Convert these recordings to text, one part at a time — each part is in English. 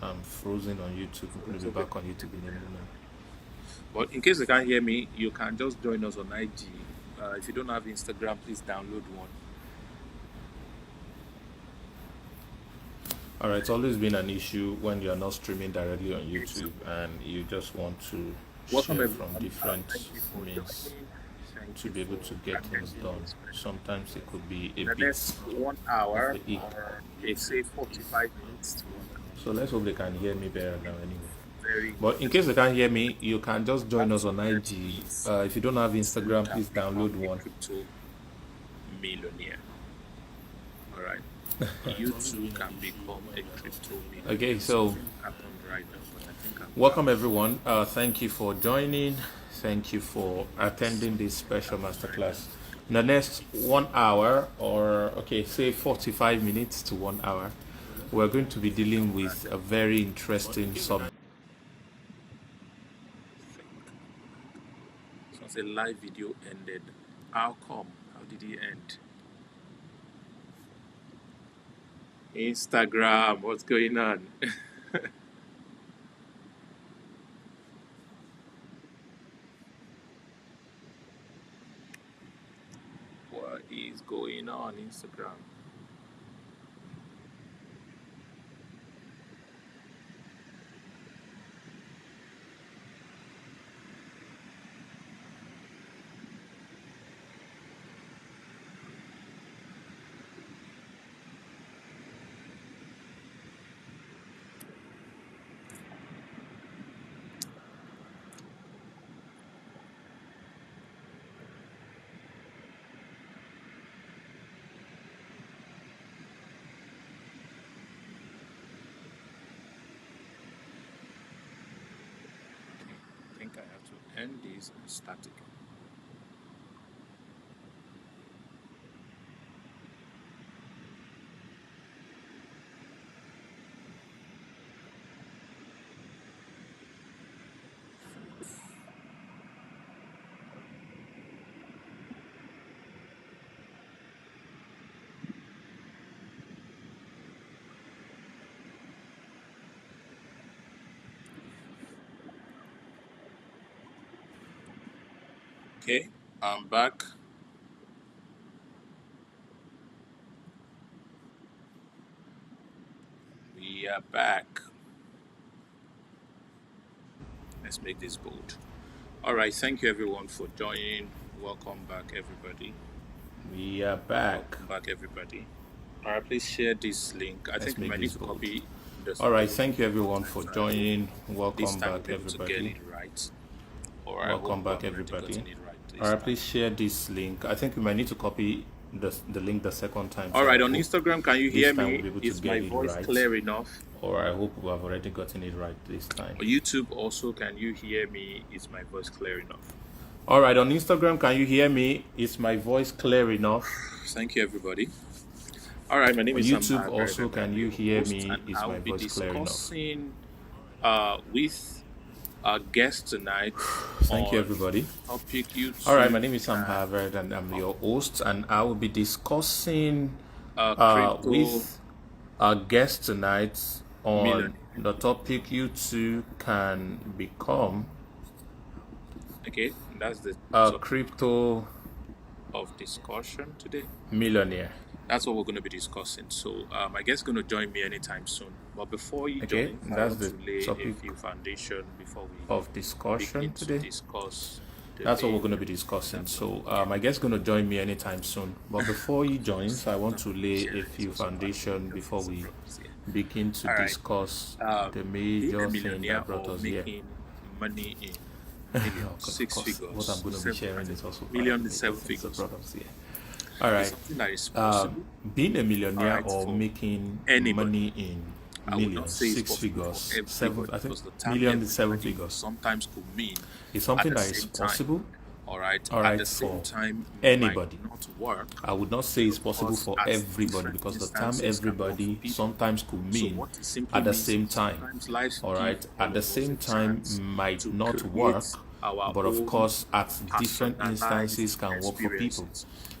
I'm frozen on YouTube. We'll be back on YouTube in a moment. But in case you can't hear me, you can just join us on IG. If you don't have Instagram, please download one. All right, it's always been an issue when you're not streaming directly on YouTube and you just want to Welcome share from everyone. different Thank you for means joining. Thank to you be able for to get things attending done. this special. Sometimes it could be a In the bit next 1 of hour, a ick. or okay, say 45 minutes to 1 hour. So let's hope they can hear me better now anyway. Very But in case they can't hear me, you can just join us on IG. If you don't have Instagram, please download one. Crypto millionaire. All right. You too can become a crypto millionaire. Okay, so Happened right now, but I think welcome everyone. Thank you for joining. Thank you for attending this special masterclass. In the next 1 hour, or okay, say 45 minutes to 1 hour, we're going to be dealing with a very interesting subject. Since a live video ended, how come? How did it end? Instagram, what's going on? What is going on, Instagram? I think I have to end this and start again. Okay, I'm back. We are back. Let's make this bold. All right, thank you everyone for joining. Welcome back, everybody. We are back. Welcome back, everybody. All right, please share this link. I think we make might need this to bold. copy this. All right, thank you everyone for joining. This Welcome time back, we'll be able to get everybody. it right. Or I Welcome hope back, I've already everybody. gotten it right this All right, time. please share this link. I think we might need to copy the link the second time. All so right, I on hope Instagram, can you this hear time me? we'll be able to Is get my it voice right. clear enough? Or I hope we have already gotten it right this time. On YouTube also, can you hear me? Is my voice clear enough? All right, on Instagram, can you hear me? Is my voice clear enough? Thank you, everybody. All right, my name On is YouTube Sam also, Harvard, can I'm you your hear host, me? and Is I my will be voice clear enough? discussing with our guest tonight. Thank you, everybody. Topic you All right, my name is Sam Harvard, and I'm your host, and I will be discussing with our guest tonight on the topic you too can become okay, that's the crypto of discussion today. Millionaire. That's what we're going to be discussing. So my guest is going to join me anytime soon. But before you join, that's the to lay topic a few foundation before we of discussion today. Discuss that's what we're going to be discussing. So my guest is going to join me anytime soon. But before he joins, I want to lay a few foundation before we begin to discuss the major thing that brought us here. Money in millions, six figures. What I'm going to be sharing is also million to seven figures. All right. Being a millionaire or making money in millions, six figures, seven, I think million to seven figures. Sometimes could mean it's something that is possible. All right, at the same time, anybody. Not work. I would not say it's possible for everybody because the term everybody sometimes could mean at the same time. All right, at the same time might not work, but of course at different instances can work for people.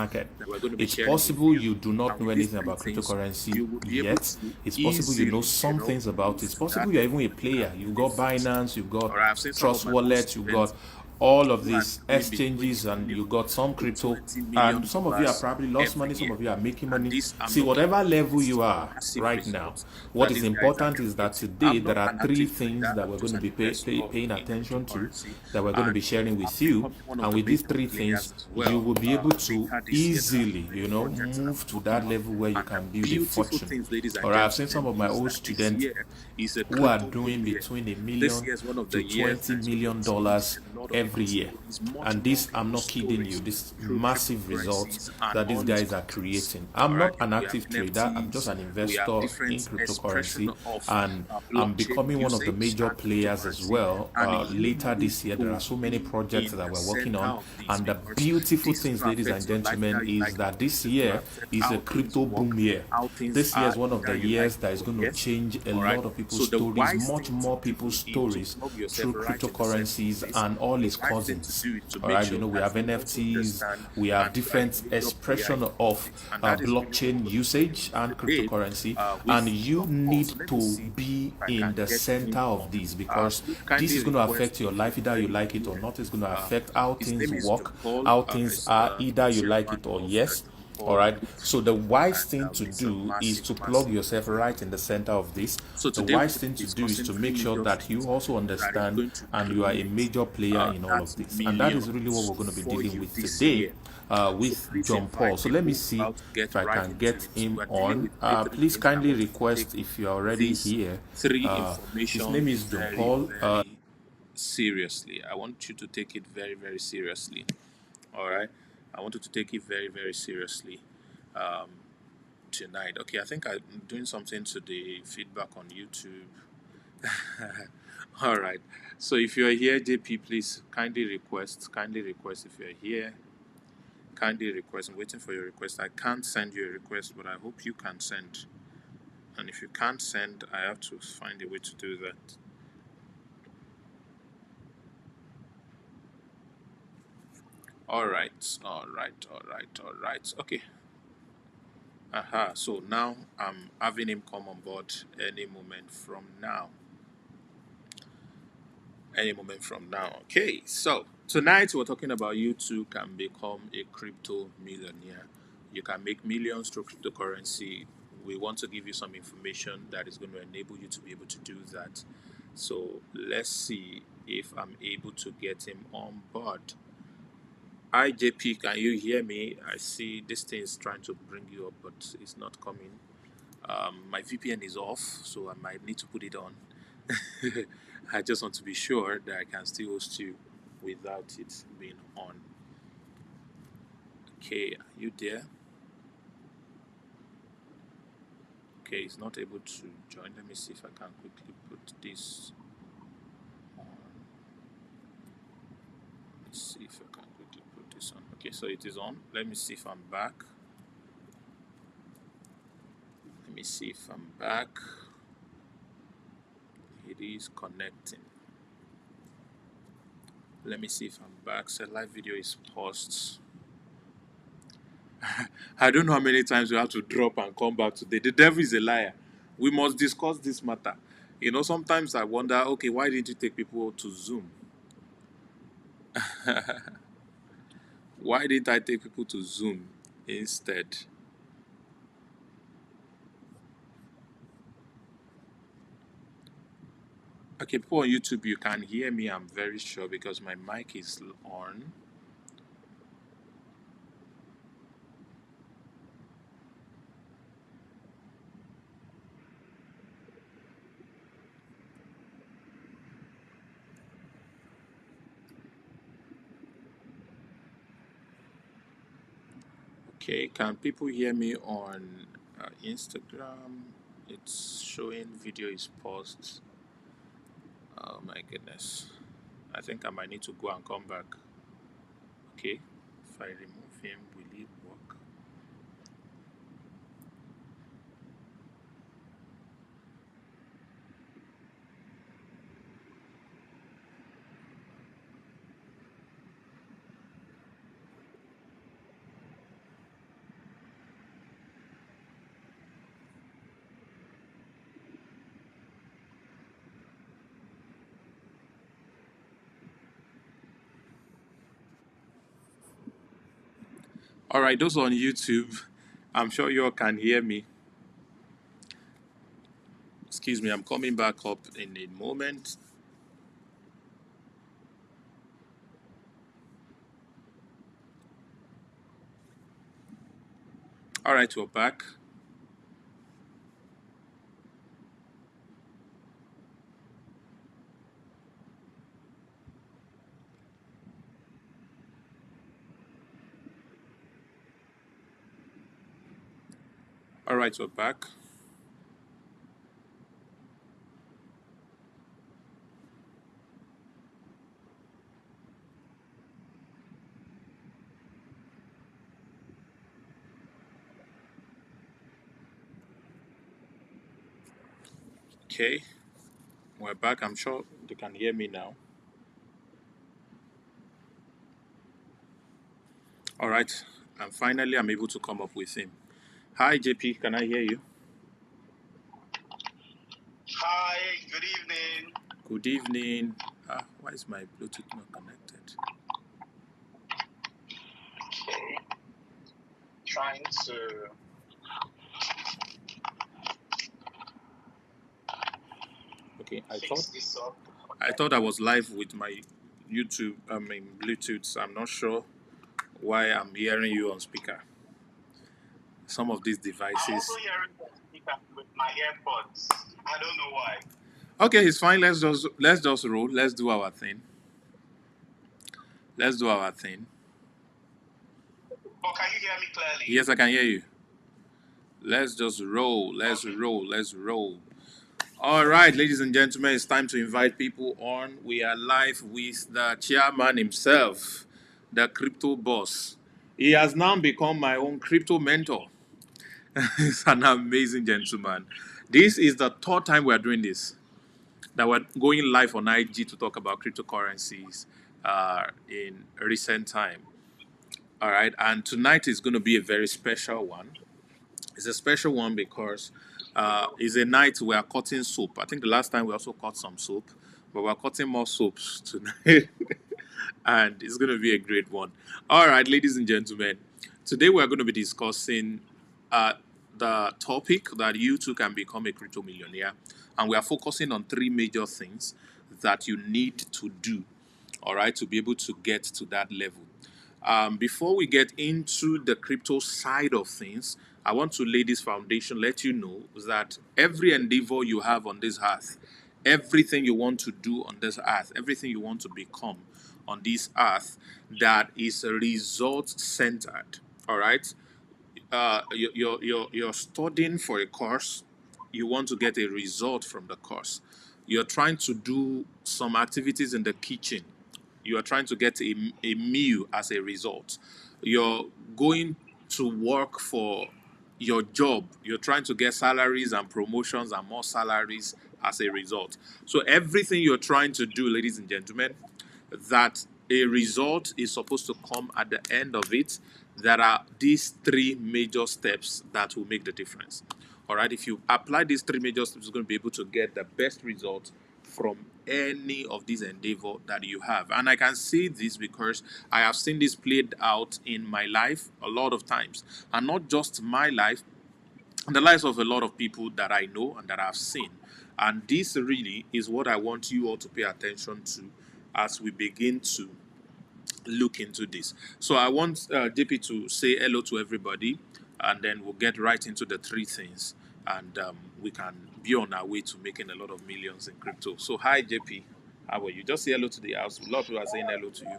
market. that we're going to be It's sharing with possible you. you do not And know with these anything three about things, cryptocurrency you will be able yet. to It's possible you know easily, some things about it. It's possible start you're even a with player. You've got Binance, you've got or I've seen some of Trust my Wallet, posts you've and got all of who are these doing between exchanges, 10 and you million got some to crypto, 20 million and some of you are dollars probably lost every money, some year. of you are making And money. this, I'm See, looking whatever at level these you are massive right now, results what that is these guys are important is that creating. today I'm there not are an three active things trader, that I'm we're going just to an be investor paying in attention to, cryptocurrency, that we're going to and be sharing I'm with you. becoming one of And the with these major three players things, as you well. will be able to Later this year, there are easily, many projects that I'm move to working that on. level where you And the can build a beautiful fortune. things, ladies and Or I've seen some gentlemen, of my is old that this students year is a who are crypto boom doing year. between a This million year is one of to the years 20 that you're going million to see dollars a lot of every people's year. stories, much And more this, I'm people's not kidding you, stories this through massive results cryptocurrencies and that these all its guys are contents. creating. I'm All right, not an we have active trader, I'm just NFTs, an we have investor in different expression cryptocurrency, of and I'm blockchain becoming one of the usage major and players as cryptocurrency, well. and you Later need this year, there are to so many be projects in that the we're working center on. of this And the because beautiful this is things, going to ladies affect and your lifestyle gentlemen, you is like or that not. this This is going to year affect is a how things crypto work, boom year. how things This year are, is one of either the you like years it that is or going to yes. change a All right. lot of people's So the stories, wise much thing to more do people's is to stories plug yourself through right in the center of cryptocurrencies this. and all The its wise thing to cousins. do is to All make right, sure we that have you also NFTs, understand we have and you are a different major player expression in all of of this. And that is really what we're blockchain going to be looking usage into and today cryptocurrency, and with you John Paul. need So let me to see be if I in can the get him center of on. this, because Please this kindly is going to request affect your if you're life, either you very like it or here. not. It's going to Uh, affect how his things name is John work, Paul. how things It's are, either you like chairman it or of yes. John All Paul right. So the Crypto, wise and thing to it's a do is massive, to plug massive yourself player. right in the center of this. So The today we're wise going to thing be to do is discussing to three make sure major that you things also that is understand going to and you are a create major player in all that of this. And that is really what millions we're going to be for dealing you with this today year. So with please John Paul. invite So let me people. see About to get if I right can into get it. him We're dealing on. with three different Please things, and I kindly want you to take request if you're already these here. three His information name is John very, Paul. very seriously. I want you to take it very, very seriously. All right. I want you to take it very, very seriously tonight. Okay, I think I'm doing something to the feedback on YouTube. All right. So if you're here, JP, please kindly request. Kindly request if you're here. Kindly request. I'm waiting for your request. I can't send you a request, but I hope you can send. And if you can't send, I have to find a way to do that. All right. All right. All right. All right. Okay. Aha. So now I'm having him come on board any moment from now. Any moment from now. Okay, so tonight we're talking about you too can become a crypto millionaire. You can make millions through cryptocurrency. We want to give you some information that is going to enable you to be able to do that. So let's see if I'm able to get him on board. Hi JP, can you hear me? I see this thing is trying to bring you up, but it's not coming. My VPN is off, so I might need to put it on. I just want to be sure that I can still host you without it being on. Okay, are you there? Okay, he's not able to join. Let me see if I can quickly put this on. Let's see if I can quickly put this on. Okay, so it is on. Let me see if I'm back. Let me see if I'm back. It is connecting. Let me see if I'm back. So live video is paused. I don't know how many times we have to drop and come back today. The devil is a liar. We must discuss this matter. You know, sometimes I wonder, okay, why didn't you take people to Zoom? Why didn't I take people to Zoom instead? Okay, people on YouTube, you can hear me, I'm very sure, because my mic is on. Okay, can people hear me on Instagram? It's showing video is paused. Oh my goodness. I think I might need to go and come back. Okay, if I remove him, will it work? All right, those on YouTube, I'm sure you all can hear me. Excuse me, I'm coming back up in a moment. All right, we're back. All right, we're back. Okay, we're back. I'm sure you can hear me now. All right, and finally, I'm able to come up with him. Hi, JP, can I hear you? Hi, good evening. Good evening. Why is my Bluetooth not connected? Okay, trying to Okay, fix this up. I thought I was live with my YouTube, Bluetooth. So I'm not sure why I'm hearing you on speaker. Some of these I'm devices. also hearing the speaker with my AirPods. I don't know why. Okay, it's fine. Let's just roll. Let's do our thing. Let's do our thing. But can you hear me clearly? Yes, I can hear you. Let's just roll. Let's roll. Let's roll. All right, ladies and gentlemen, it's time to invite people on. We are live with the chairman himself, the crypto boss. He has now become my own crypto mentor. He's an amazing gentleman. This is the third time we are doing this. That we're going live on IG to talk about cryptocurrencies in recent time. All right, and tonight is going to be a very special one. It's a special one because it's a night we are cutting soap. I think the last time we also cut some soap, but we're cutting more soaps tonight. And it's going to be a great one. All right, ladies and gentlemen, today we're going to be discussing uh, the topic that you too can become a crypto millionaire. And we are focusing on three major things that you need to do, all right, to be able to get to that level. Before we get into the crypto side of things, I want to lay this foundation, let you know that every endeavor you have on this earth, everything you want to do on this earth, everything you want to become on this earth, that is result centered. All right, you're studying for a course, you want to get a result from the course. You're trying to do some activities in the kitchen, you are trying to get a meal as a result. You're going to work for your job, you're trying to get salaries and promotions and more salaries as a result. So everything you're trying to do, ladies and gentlemen, that a result is supposed to come at the end of it. There are these three major steps that will make the difference. All right, if you apply these three major steps, you're going to be able to get the best result from any of these endeavor that you have. And I can say this because I have seen this played out in my life a lot of times, and not just my life, the lives of a lot of people that I know and that I've seen. And this really is what I want you all to pay attention to as we begin to look into this. So I want JP to say hello to everybody, and then we'll get right into the three things, and we can be on our way to making a lot of millions in crypto. So hi JP, how are you? Just say hello to the house. A lot of people are saying hello to you.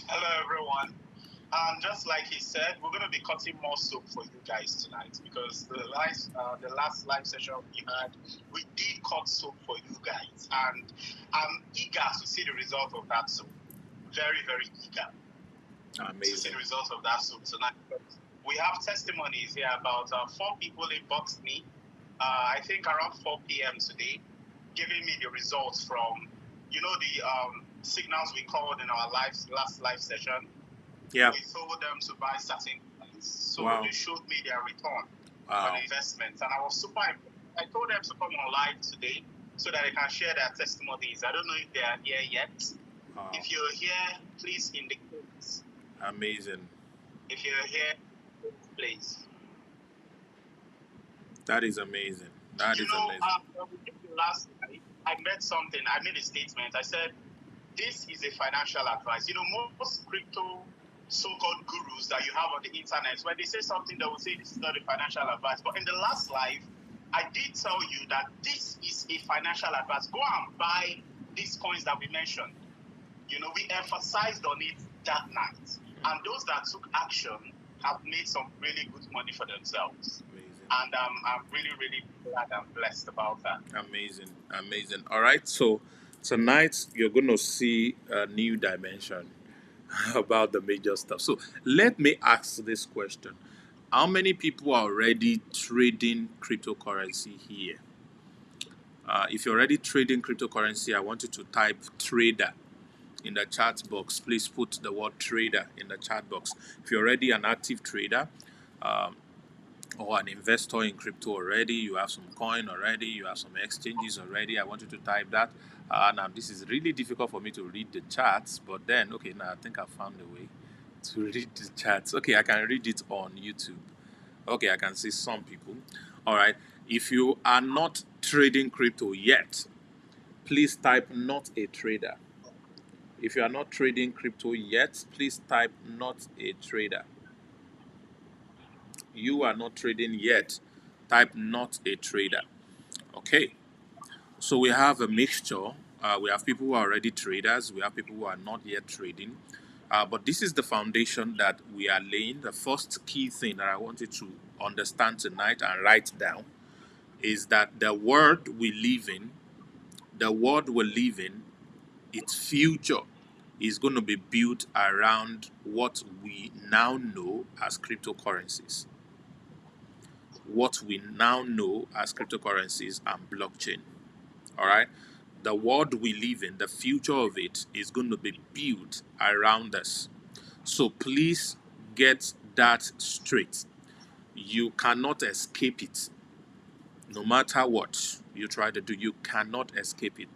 Hello, everyone. Just like he said, we're going to be cutting more soap for you guys tonight because the last live session we had, we did cut soap for you guys, and I'm eager to see the result of that soap. Very, very eager to see Amazing. the results of that soap tonight. We have testimonies here about 4 people inboxed me, I think around 4 p.m. today, giving me the results from, the signals we called in our last live session. Yeah. We told them to buy certain things. So Wow. they showed me their return Wow. on investments. And I was super impressed. I told them to come on live today so that they can share their testimonies. I don't know if they are here yet. Wow. If you're here, please indicate Amazing. If you're here, please. That is amazing. That You is know, amazing. last night, I made something. I made a statement. I said, this is a financial advice. You know, most crypto so-called gurus that you have on the internet, when they say something, they will say this is not a financial advice. But in the last live, I did tell you that this is a financial advice. Go and buy these coins that we mentioned. You know, we emphasized on it that night. And those that took action have made some really good money for themselves. Amazing. And I'm really, really glad and blessed about that. Amazing. Amazing. All right. So tonight you're going to see a new dimension about the major stuff. So let me ask this question. How many people are already trading cryptocurrency here? If you're already trading cryptocurrency, I want you to type trader in the chat box. Please put the word trader in the chat box. If you're already an active trader or an investor in crypto already, you have some coin already, you have some exchanges already, I want you to type that. Now, this is really difficult for me to read the chats, but then, okay, now I think I found a way to read the chats. Okay, I can read it on YouTube. Okay, I can see some people. All right, if you are not trading crypto yet, please type not a trader. If you are not trading crypto yet, please type not a trader. You are not trading yet, type not a trader. Okay, so we have a mixture. We have people who are already traders. We have people who are not yet trading. But this is the foundation that we are laying. The first key thing that I want you to understand tonight and write down is that the world we live in, its future is going to be built around what we now know as cryptocurrencies. What we now know as cryptocurrencies and blockchain. All right? The world we live in, the future of it is going to be built around us. So please get that straight. You cannot escape it. No matter what you try to do, you cannot escape it.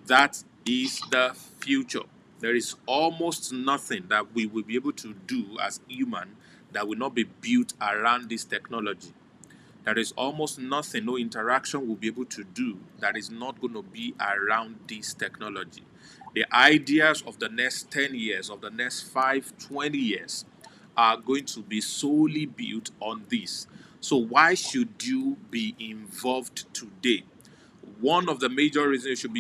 That is the future. There is almost nothing that we will be able to do as human that will not be built around this technology. There is almost nothing, no interaction we'll be able to do that is not going to be around this technology. The ideas of the next 10 years, of the next 5, 20 years are going to be solely built on this. So why should you be involved today? One of the major reasons you should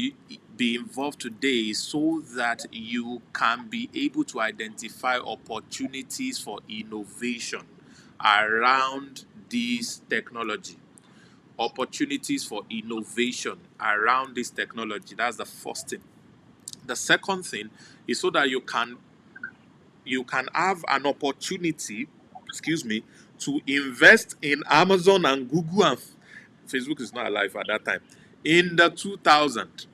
be involved today is so that you can be able to identify opportunities for innovation around this technology. Opportunities for innovation around this technology. That's the first thing. The second thing is so that you can have an opportunity, to invest in Amazon and Google, and Facebook is not alive at that time. In the 2000s,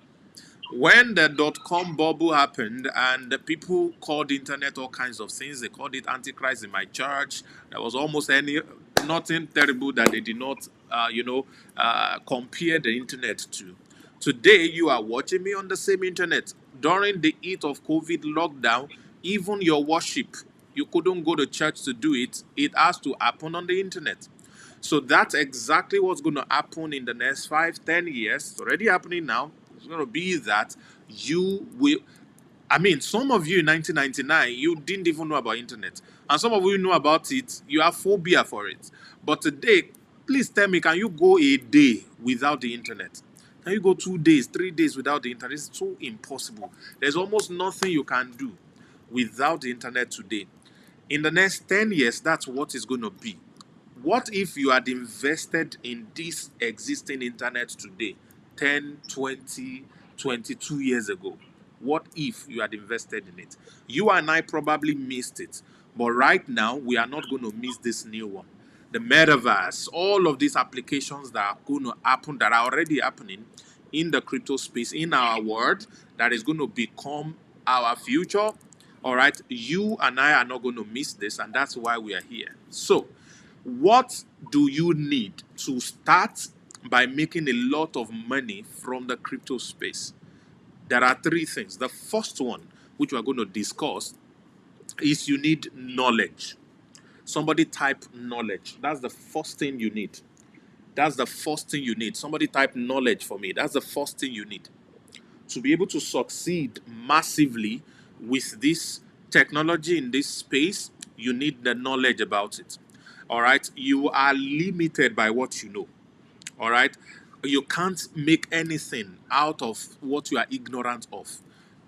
when the dot-com bubble happened and the people called the internet all kinds of things, they called it Antichrist in my church. There was almost nothing terrible that they did not, compare the internet to. Today, you are watching me on the same internet. During the heat of COVID lockdown, even your worship, you couldn't go to church to do it. It has to happen on the internet. So that's exactly what's going to happen in the next 5, 10 years. It's already happening now. It's going to be that you will. Some of you in 1999, you didn't even know about internet. And some of you know about it. You have phobia for it. But today, please tell me, can you go a day without the internet? Can you go 2 days, 3 days without the internet? It's so impossible. There's almost nothing you can do without the internet today. In the next 10 years, that's what it's going to be. What if you had invested in this existing internet today, 10, 20, 22 years ago? What if you had invested in it? You and I probably missed it. But right now, we are not going to miss this new one. The metaverse, all of these applications that are going to happen, that are already happening in the crypto space, in our world, that is going to become our future. All right, you and I are not going to miss this, and that's why we are here. So, what do you need to start by making a lot of money from the crypto space? There are 3 things. The first one, which we're going to discuss, is you need knowledge. Somebody type knowledge. That's the first thing you need. That's the first thing you need. Somebody type knowledge for me. That's the first thing you need. To be able to succeed massively with this technology in this space, you need the knowledge about it. All right. You are limited by what you know. All right. You can't make anything out of what you are ignorant of.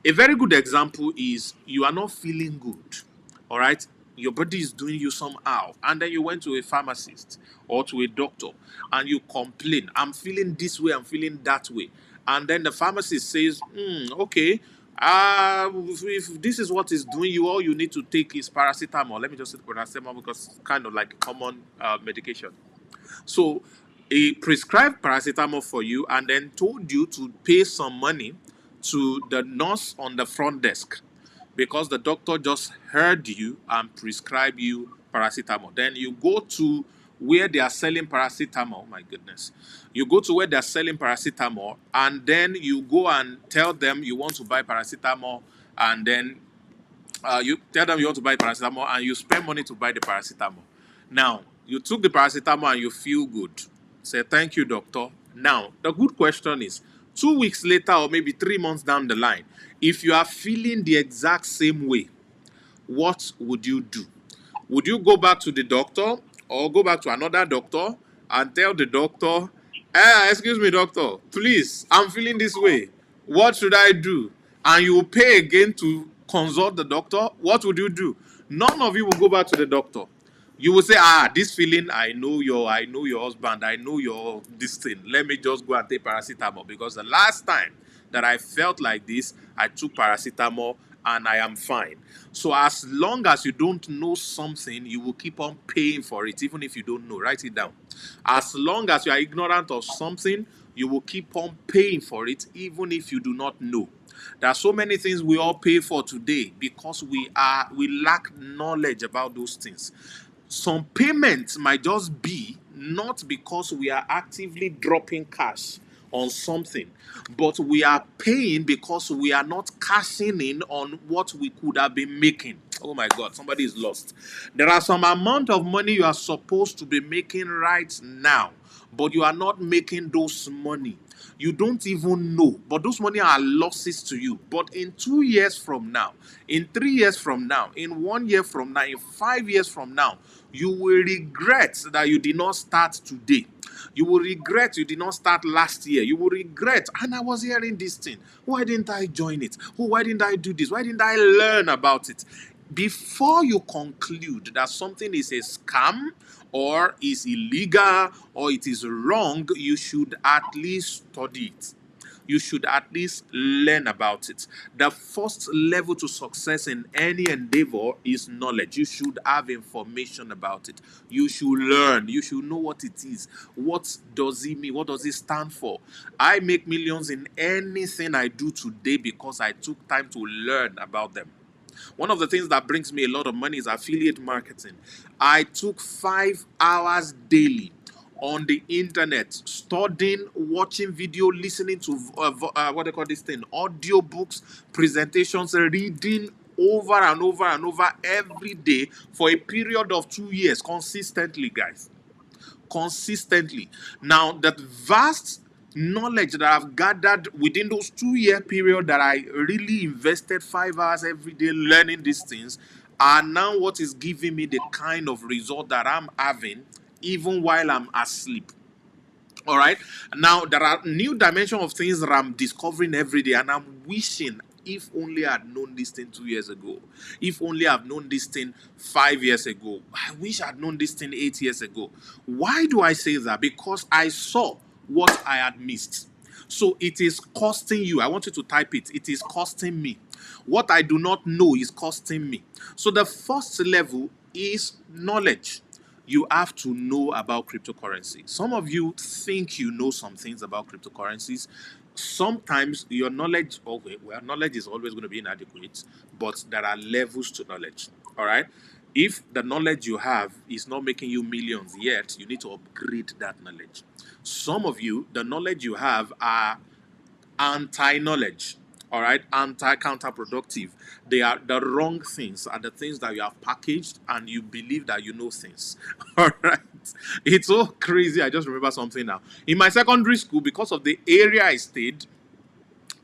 A very good example is you are not feeling good. All right. Your body is doing you somehow. And then you went to a pharmacist or to a doctor and you complain, I'm feeling this way, I'm feeling that way. And then the pharmacist says, okay, if this is what is doing you, all you need to take is paracetamol. Let me just say paracetamol because it's kind of like a common medication. So he prescribed paracetamol for you and then told you to pay some money to the nurse on the front desk because the doctor just heard you and prescribed you paracetamol. Then you go to where they are selling paracetamol. Oh my goodness. You go to where they are selling paracetamol and then you go and tell them you want to buy paracetamol, and then you tell them you want to buy paracetamol and you spend money to buy the paracetamol. Now, you took the paracetamol and you feel good. Say, thank you, doctor. Now, the good question is 2 weeks later or maybe 3 months down the line, if you are feeling the exact same way, what would you do? Would you go back to the doctor or go back to another doctor and tell the doctor, excuse me, doctor, please, I'm feeling this way. What should I do? And you will pay again to consult the doctor. What would you do? None of you will go back to the doctor. You will say, this feeling, I know your husband, I know your this thing. Let me just go and take paracetamol because the last time that I felt like this, I took paracetamol and I am fine. So as long as you don't know something, you will keep on paying for it, even if you don't know. Write it down. As long as you are ignorant of something, you will keep on paying for it, even if you do not know. There are so many things we all pay for today because we lack knowledge about those things. Some payments might just be not because we are actively dropping cash on something, but we are paying because we are not cashing in on what we could have been making. Oh my God, somebody is lost. There are some amount of money you are supposed to be making right now, but you are not making those money. You don't even know, but those money are losses to you. But in 2 years from now, in 3 years from now, in 1 year from now, in 5 years from now, you will regret that you did not start today. You will regret you did not start last year. You will regret, and I was hearing this thing. Why didn't I join it? Oh, why didn't I do this? Why didn't I learn about it? Before you conclude that something is a scam or is illegal or it is wrong, you should at least study it. You should at least learn about it. The first level to success in any endeavor is knowledge. You should have information about it. You should learn. You should know what it is. What does it mean? What does it stand for? I make millions in anything I do today because I took time to learn about them. One of the things that brings me a lot of money is affiliate marketing. I took 5 hours daily on the internet, studying, watching video, listening to what they call this thing, audio books, presentations, reading over and over and over every day for a period of 2 years consistently, guys. Consistently. Now, that vast knowledge that I've gathered within those 2 year period that I really invested 5 hours every day learning these things are now what is giving me the kind of result that I'm having even while I'm asleep. All right. Now, there are new dimension of things that I'm discovering every day, and I'm wishing if only I had known this thing 2 years ago. If only I've known this thing 5 years ago. I wish I'd known this thing 8 years ago. Why do I say that? Because I saw what I had missed. So it is costing you. I want you to type it. It is costing me. What I do not know is costing me. So the first level is knowledge. You have to know about cryptocurrency. Some of you think you know some things about cryptocurrencies. Sometimes your knowledge, okay, well, knowledge is always going to be inadequate, but there are levels to knowledge. All right. If the knowledge you have is not making you millions yet, you need to upgrade that knowledge. Some of you, the knowledge you have are anti-knowledge. all right, anti-counterproductive. They are the wrong things, are the things that you have packaged and you believe that you know things. All right. It's so crazy. I just remember something now. In my secondary school, because of the area I stayed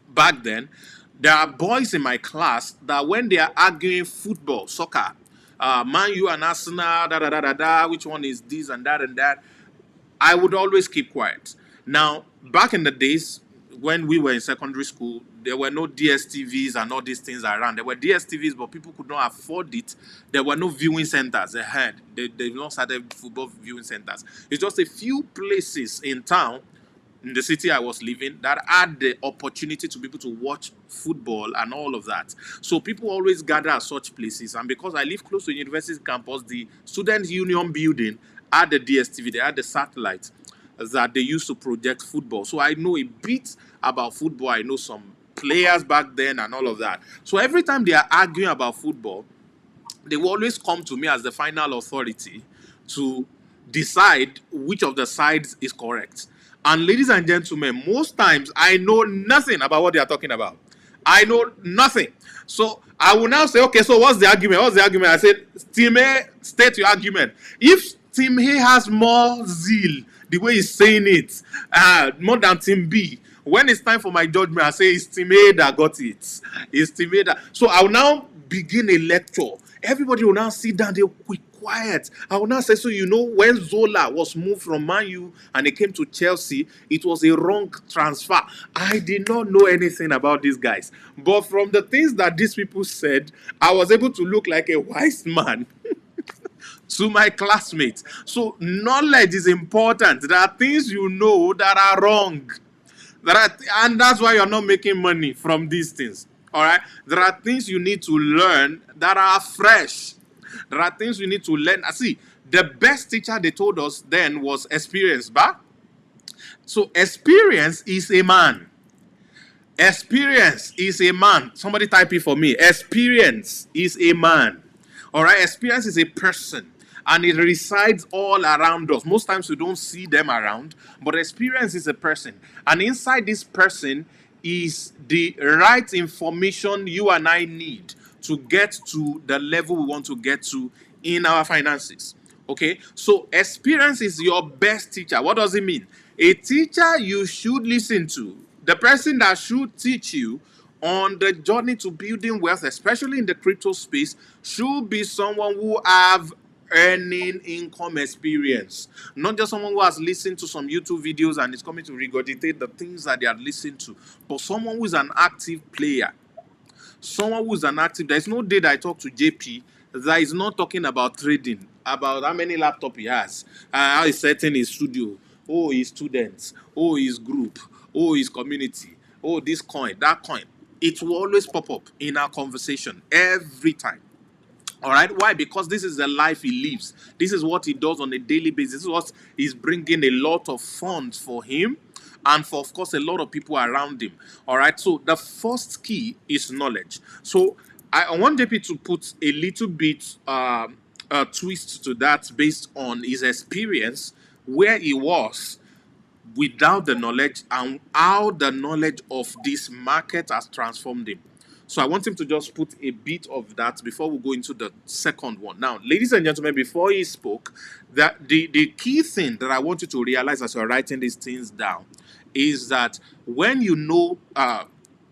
back then, there are boys in my class that when they are arguing football, soccer, Man U and Arsenal, da da da da da, which one is this and that, I would always keep quiet. Now, back in the days when we were in secondary school, there were no DSTVs and all these things around. There were DSTVs, but people could not afford it. There were no viewing centers ahead. They've not started football viewing centers. It's just a few places in town, in the city I was living, that had the opportunity to be able to watch football and all of that. So people always gather at such places. And because I live close to the university campus, the Student Union building had the DSTV, they had the satellite that they used to project football. So I know a bit about football. I know some players back then and all of that. So every time they are arguing about football, they will always come to me as the final authority to decide which of the sides is correct. And ladies and gentlemen, most times I know nothing about what they are talking about. I know nothing. So I will now say, okay, so what's the argument? What's the argument? I said, Team A, state your argument. If Team A has more zeal, the way he's saying it, more than Team B, when it's time for my judgment, I say it's Team A that got it. It's Team A that. So I will now begin a lecture. Everybody will now sit down. They will be quiet. I will now say, so you know, when Zola was moved from Man U and he came to Chelsea, it was a wrong transfer. I did not know anything about these guys. But from the things that these people said, I was able to look like a wise man to my classmates. So knowledge is important. There are things you know that are wrong. And that's why you're not making money from these things. All right. There are things you need to learn that are fresh. There are things you need to learn. See, the best teacher they told us then was experience. But so experience is a man. Experience is a man. Somebody type it for me. Experience is a man. All right. Experience is a person. And it resides all around us. Most times we don't see them around, but experience is a person. And inside this person is the right information you and I need to get to the level we want to get to in our finances. Okay? So experience is your best teacher. What does it mean? A teacher you should listen to. The person that should teach you on the journey to building wealth, especially in the crypto space, should be someone who have earning income experience, not just someone who has listened to some YouTube videos and is coming to regurgitate the things that they are listening to, but someone who is an active player, someone who is an active. There's no day that I talk to JP that is not talking about trading, about how many laptops he has, how he's setting his studio, oh, his students, oh, his group, oh, his community, oh, this coin, that coin. It will always pop up in our conversation every time. All right. Why? Because this is the life he lives. This is what he does on a daily basis. This is what is bringing a lot of funds for him and for, of course, a lot of people around him. All right. So the first key is knowledge. So I want JP to put a little bit a twist to that based on his experience, where he was without the knowledge and how the knowledge of this market has transformed him. So I want him to just put a bit of that before we go into the second one. Now, ladies and gentlemen, before he spoke, that the key thing that I want you to realize as you're writing these things down is that when you know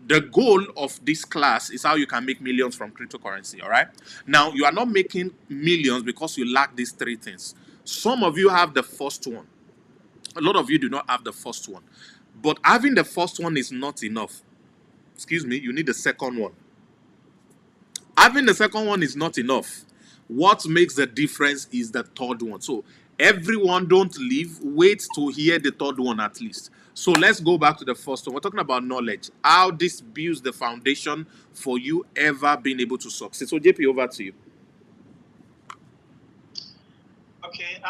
the goal of this class is how you can make millions from cryptocurrency, all right? Now, you are not making millions because you lack these three things. Some of you have the first one. A lot of you do not have the first one. But having the first one is not enough. Excuse me, you need the second one. Having the second one is not enough. What makes the difference is the third one. So everyone don't leave. Wait to hear the third one at least. So let's go back to the first one. We're talking about knowledge. How this builds the foundation for you ever being able to succeed. So JP, over to you. Okay.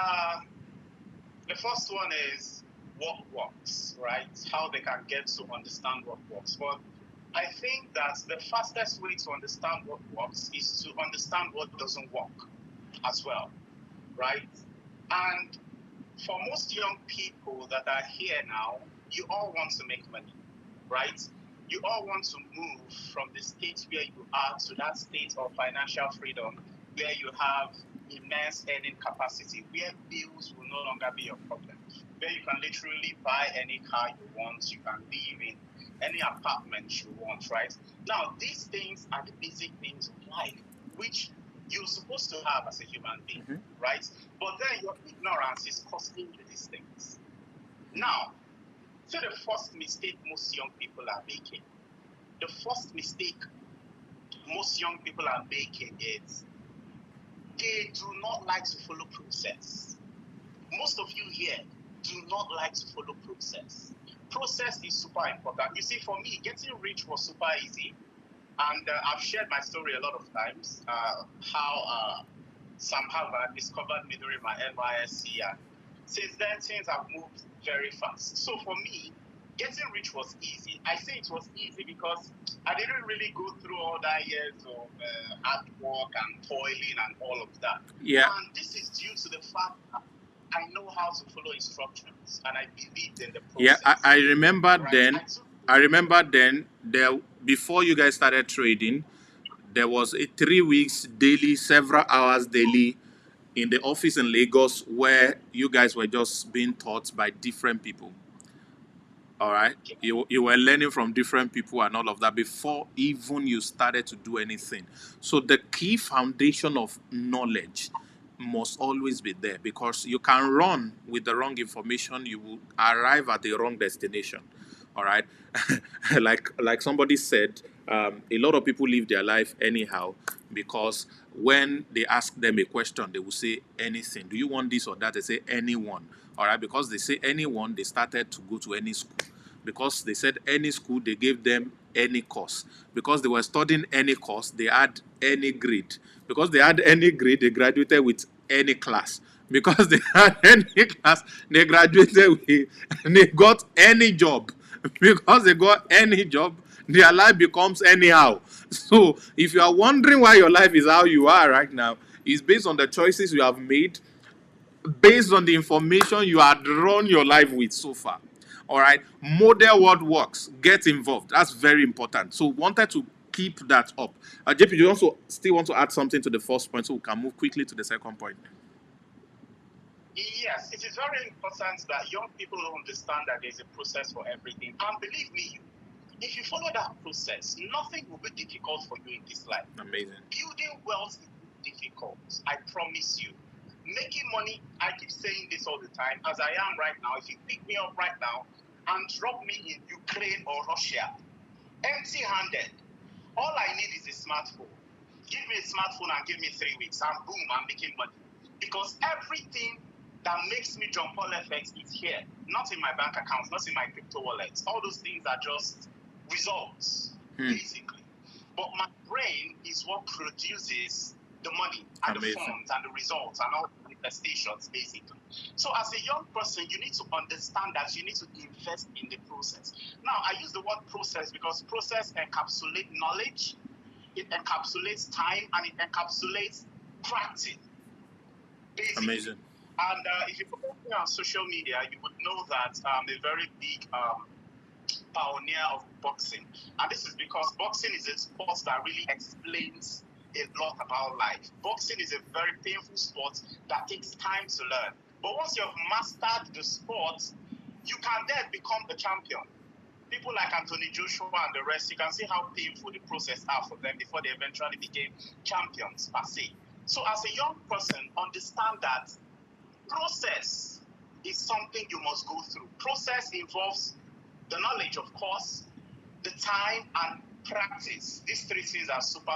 The first one is what works, right? How they can get to understand what works. But I think that the fastest way to understand what works is to understand what doesn't work as well, right? And for most young people that are here now, you all want to make money, right? You all want to move from the state where you are to that state of financial freedom where you have immense earning capacity, where bills will no longer be your problem, where you can literally buy any car you want, you can live in any apartment you want, right? Now, these things are the basic things of life, which you're supposed to have as a human being, right? But then your ignorance is costing you these things. Now, so the first mistake most young people are making, the first mistake most young people are making is they do not like to follow process. Most of you here do not like to follow process. Process is super important. You see, for me, getting rich was super easy. And I've shared my story a lot of times, how Sam Harvard discovered me during my NYSC. And since then, things have moved very fast. So for me, getting rich was easy. I say it was easy because I didn't really go through all that years of hard work and toiling and all of that. Yeah. And this is due to the fact that I know how to follow instructions and I believed in the process. Yeah, I remember Right? then. I remember then. There, before you guys started trading, there was a 3 weeks daily, several hours daily, in the office in Lagos where you guys were just being taught by different people. All right, you were learning from different people and all of that before even you started to do anything. So the key foundation of knowledge must always be there, because you can run with the wrong information, you will arrive at the wrong destination. All right, like somebody said, a lot of people live their life anyhow, because when they ask them a question, they will say anything. Do you want this or that? They say anyone. All right, because they say anyone, they started to go to any school. Because they said any school, they gave them any course. Because they were studying any course, they had any grade. Because they had any grade, they graduated with any class. Because they had any class, they graduated with, and they got any job. Because they got any job, their life becomes anyhow. So if you are wondering why your life is how you are right now, it's based on the choices you have made, based on the information you had run your life with so far. All right, model what works, get involved. That's very important. So wanted to keep that up. JP, do you also still want to add something to the first point so we can move quickly to the second point? Yes, it is very important that young people understand that there's a process for everything. And believe me, if you follow that process, nothing will be difficult for you in this life. Amazing. Building wealth is difficult, I promise you. Making money, I keep saying this all the time, as I am right now. If you pick me up right now and drop me in Ukraine or Russia, empty-handed, all I need is a smartphone. Give me a smartphone and give me 3 weeks, and boom, I'm making money. Because everything that makes me John Paul FX is here, not in my bank accounts, not in my crypto wallets. All those things are just results, basically. But my brain is what produces the money and Amazing. the funds and the results and all the manifestations, basically. So as a young person, you need to understand that you need to invest in the process. Now, I use the word process because process encapsulates knowledge, it encapsulates time, and it encapsulates practice, basically. Amazing. And if you follow me on social media, you would know that I'm a very big pioneer of boxing. And this is because boxing is a sport that really explains a lot about life. Boxing is a very painful sport that takes time to learn. But once you've mastered the sport, you can then become the champion. People like Anthony Joshua and the rest, you can see how painful the process are for them before they eventually became champions per se. So as a young person, understand that process is something you must go through. Process involves the knowledge, of course, the time, and practice. These three things are super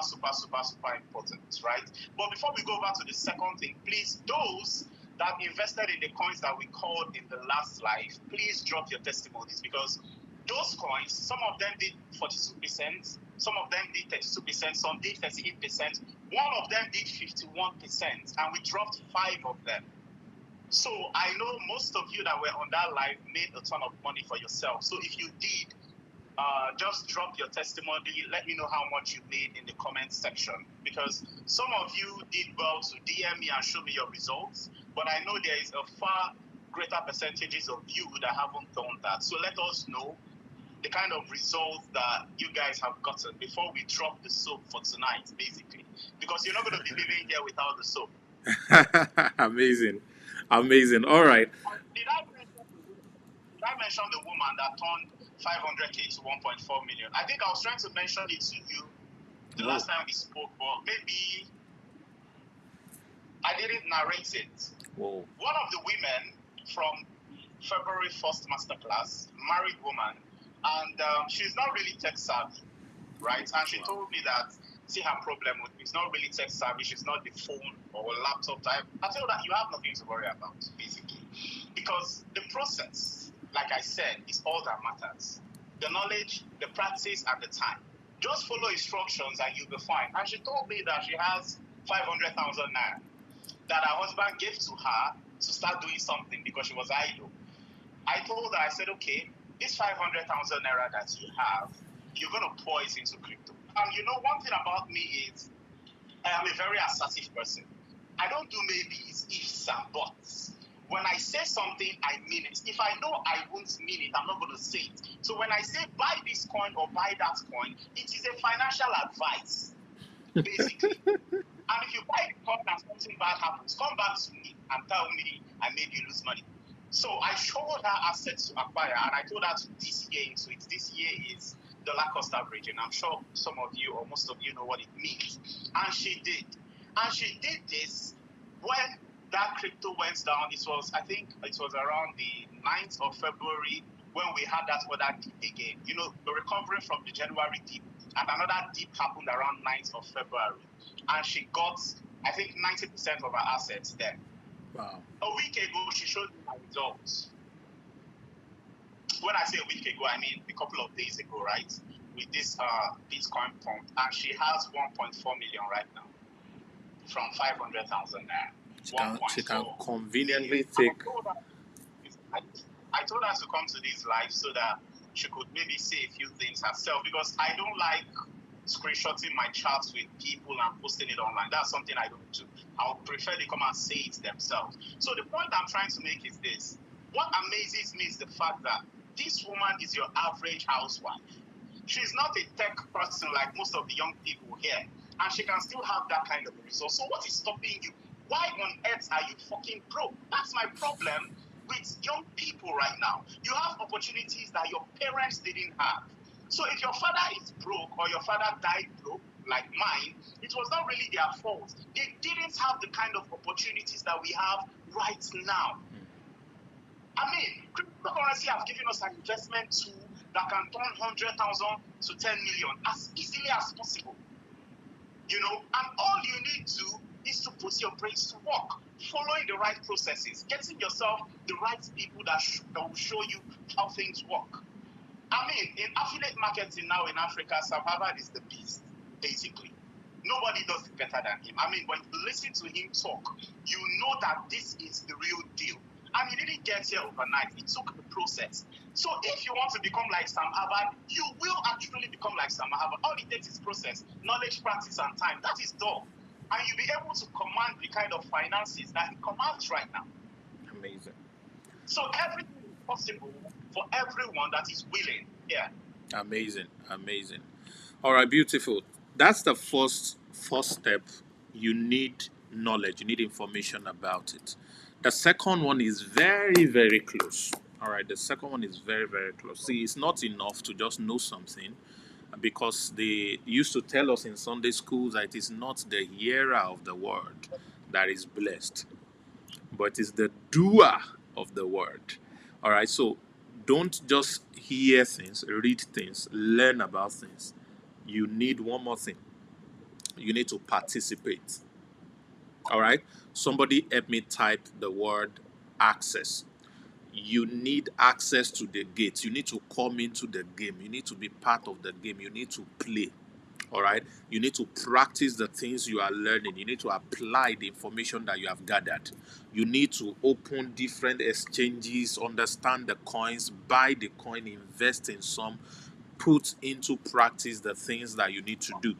important, right? But before we go over to the second thing, please, those that invested in the coins that we called in the last live, please drop your testimonies, because those coins, some of them did 42%, some of them did 32%, some did 38%, one of them did 51%, and we dropped 5 of them. So I know most of you that were on that live made a ton of money for yourself. So if you did, just drop your testimony. Let me know how much you made in the comment section, because some of you did well to DM me and show me your results, but I know there is a far greater percentages of you that haven't done that. So let us know the kind of results that you guys have gotten before we drop the soap for tonight, basically, because you're not going to be living here without the soap. Amazing. Amazing. All right. Did I mention the woman that turned 500K to 1.4 million? I think I was trying to mention it to you the last time we spoke, but maybe I didn't narrate it. Whoa. One of the women from February 1st masterclass, married woman, and she's not really tech savvy, right? And she told me that, see, her problem with me, it's not really tech savvy, she's not the phone or laptop type. I told her, you have nothing to worry about, basically. Because the process, like I said, is all that matters. The knowledge, the practice, and the time. Just follow instructions and you'll be fine. And she told me that she has 500,000 naira that her husband gave to her to start doing something because she was idle. I told her, I said, okay, this 500,000 naira that you have, you're going to pour it into crypto. And you know, one thing about me is I am a very assertive person. I don't do maybes, ifs, and buts. When I say something, I mean it. If I know I won't mean it, I'm not going to say it. So when I say buy this coin or buy that coin, it is a financial advice, basically. And if you buy the coin and something bad happens, come back to me and tell me I made you lose money. So I showed her assets to acquire, and I told her to DCA into it. DCA is dollar cost averaging. I'm sure some of you or most of you know what it means. And she did. And she did this when that crypto went down. It was, I think, it was around the 9th of February when we had that other dip again. You know, the recovery from the January dip, and another dip happened around 9th of February. And she got, I think, 90% of her assets there. Wow. A week ago, she showed me her results. When I say a week ago, I mean a couple of days ago, right? With this Bitcoin pump, and she has 1.4 million right now from 500,000 naira. She can conveniently take. I told her to come to this live so that she could maybe say a few things herself, because I don't like screenshotting my charts with people and posting it online. That's something I don't do. I would prefer they come and say it themselves. So the point I'm trying to make is this. What amazes me is the fact that this woman is your average housewife. She's not a tech person like most of the young people here, and she can still have that kind of result. So what is stopping you? Why on earth are you fucking broke? That's my problem with young people right now. You have opportunities that your parents didn't have. So if your father is broke or your father died broke, like mine, it was not really their fault. They didn't have the kind of opportunities that we have right now. I mean, cryptocurrency has given us an investment tool that can turn 100,000 to 10 million as easily as possible. You know, and all you need to is to put your brains to work, following the right processes, getting yourself the right people that will show you how things work. I mean, in affiliate marketing now in Africa, Sam Harvard is the beast, basically. Nobody does it better than him. I mean, when you listen to him talk, you know that this is the real deal. And he didn't get here overnight. It took the process. So if you want to become like Sam Harvard, you will actually become like Sam Harvard. All it takes is process, knowledge, practice, and time. That is all. And you'll be able to command the kind of finances that he commands right now. Amazing. So everything is possible for everyone that is willing. Yeah. Amazing. Amazing. All right, beautiful. That's the first step. You need knowledge. You need information about it. The second one is very, very close. All right, the second one is very, very close. See, it's not enough to just know something, because they used to tell us in Sunday schools that it is not the hearer of the word that is blessed, but it's the doer of the word. All right, so don't just hear things, read things, learn about things. You need one more thing. You need to participate. All right, somebody help me type the word access. You need access to the gates. You need to come into the game. You need to be part of the game. You need to play. All right. You need to practice the things you are learning. You need to apply the information that you have gathered. You need to open different exchanges, understand the coins, buy the coin, invest in some, put into practice the things that you need to do.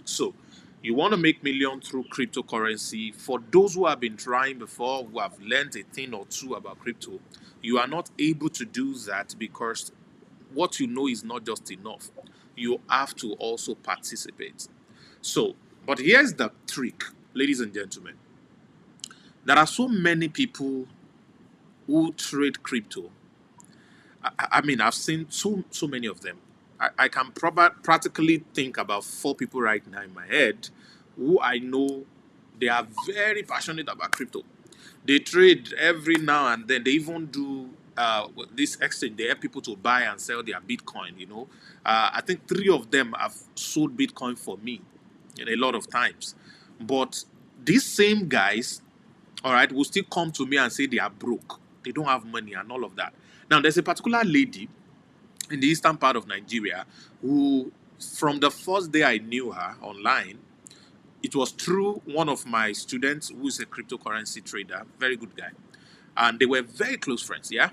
So, you want to make millions through cryptocurrency. For those who have been trying before, who have learned a thing or two about crypto, you are not able to do that because what you know is not just enough. You have to also participate. So, but here's the trick, ladies and gentlemen. There are so many people who trade crypto. I mean, I've seen so many of them. I can practically think about 4 people right now in my head who I know they are very passionate about crypto. They trade every now and then. They even do this exchange. They help people to buy and sell their Bitcoin. I think 3 of them have sold Bitcoin for me, a lot of times. But these same guys, all right, will still come to me and say they are broke. They don't have money and all of that. Now, there's a particular lady in the eastern part of Nigeria who, from the first day I knew her online, it was through one of my students who is a cryptocurrency trader, very good guy. And they were very close friends, yeah?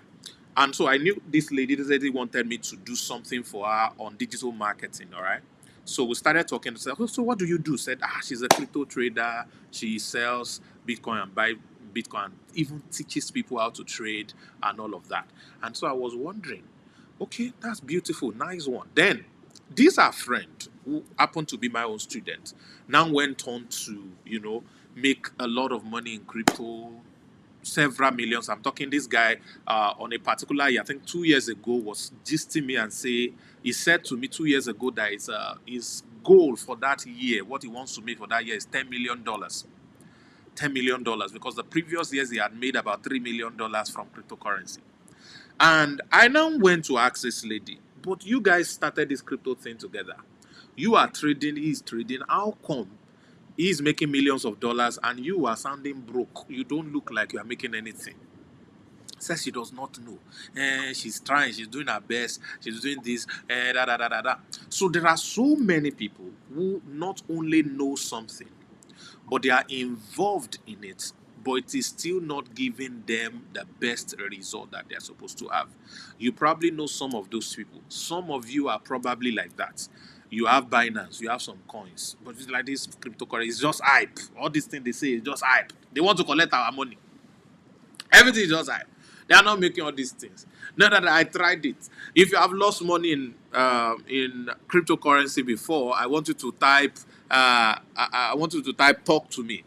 And so I knew this lady wanted me to do something for her on digital marketing, all right? So we started talking. Said, "Oh, so what do you do?" Said, she's a crypto trader. She sells Bitcoin and buy Bitcoin, even teaches people how to trade and all of that. And so I was wondering, okay, that's beautiful, nice one. Then this our friend who happened to be my own student now went on to, make a lot of money in crypto, several millions. I'm talking this guy on a particular year, I think 2 years ago, was gisting me and he said to me 2 years ago that his goal for that year, what he wants to make for that year is $10 million. $10 million, because the previous years he had made about $3 million from cryptocurrency. And I now went to ask this lady, but you guys started this crypto thing together. You are trading, he's trading. How come he's making millions of dollars and you are sounding broke? You don't look like you are making anything. Says she does not know. She's trying, she's doing her best, she's doing this, da da da da da. So there are so many people who not only know something, but they are involved in it, but it is still not giving them the best result that they're supposed to have. You probably know some of those people. Some of you are probably like that. You have Binance, you have some coins, but it's like this cryptocurrency, it's just hype. All these things they say is just hype. They want to collect our money. Everything is just hype. They are not making all these things. Now that I tried it, if you have lost money in cryptocurrency before, I want you to type. I want you to type "talk to me."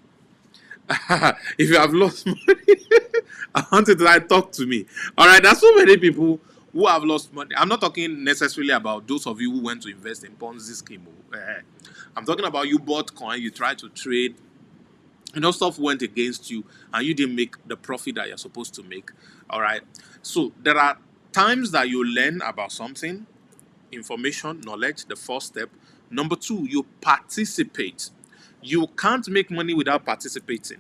If you have lost money, I want you to type "talk to me." All right, there's so many people who have lost money. I'm not talking necessarily about those of you who went to invest in Ponzi scheme. I'm talking about you bought coin, you tried to trade. Stuff went against you and you didn't make the profit that you're supposed to make. All right. So there are times that you learn about something, information, knowledge, the first step. Number 2, you participate. You can't make money without participating.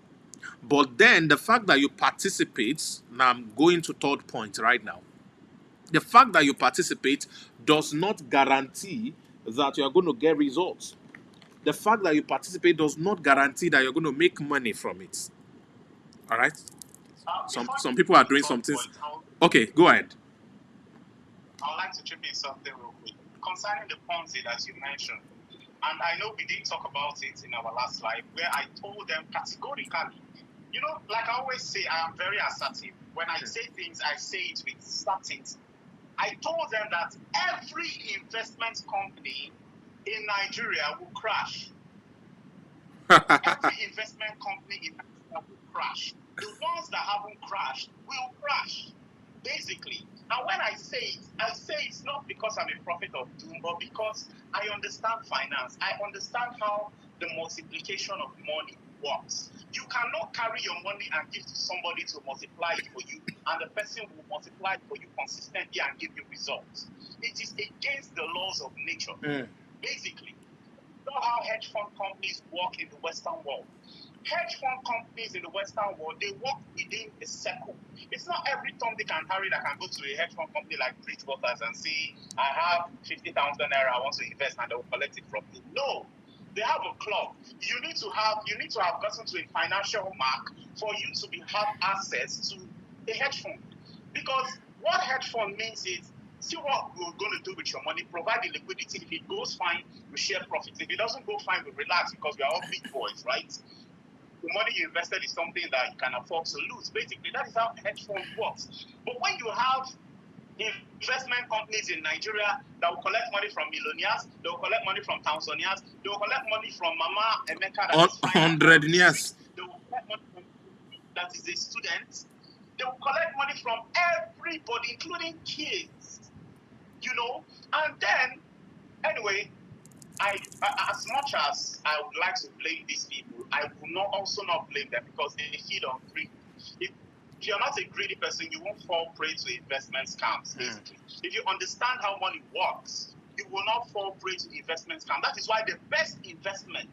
But then the fact that you participate, now I'm going to third point right now. The fact that you participate does not guarantee that you are going to get results. The fact that you participate does not guarantee that you're going to make money from it. All right? Some people are doing something. Okay, go ahead. I would like to chip in something real quick concerning the Ponzi that you mentioned. And I know we did talk about it in our last live, where I told them categorically, like I always say, I am very assertive. When I say things, I say it with certainty. I told them that every investment company in Nigeria will crash. Every investment company in Nigeria will crash. The ones that haven't crashed will crash, basically. And when I say it's not because I'm a prophet of doom, but because I understand finance. I understand how the multiplication of money works. You cannot carry your money and give to somebody to multiply it for you, and the person will multiply it for you consistently and give you results. It is against the laws of nature, basically. You know how hedge fund companies work in the Western world. Hedge fund companies in the Western world, they work within a circle. It's not every Tom, Dick, and Harry that can go to a hedge fund company like Bridgewaters and say, I have 50,000 naira, I want to invest, and they will collect it from you. No. They have a club. You need to have gotten to a financial mark for you to have access to a hedge fund. Because what hedge fund means is, see what we're going to do with your money, provide the liquidity. If it goes fine, we share profits. If it doesn't go fine, we relax because we are all big boys, right? The money you invested is something that you can afford to lose. Basically, that is how hedge fund works. But when you have Investment companies in Nigeria that will collect money from millionaires, they will collect money from Tanzanians, they will collect money from Mama Emeka that is flying around the streets, they will collect money from that is a student, they will collect money from everybody, including kids, and then, anyway, as much as I would like to blame these people, I will not blame them because they feed on greed. If you're not a greedy person, you won't fall prey to investment scams, basically. If you understand how money works, you will not fall prey to investment scams. That is why the best investment,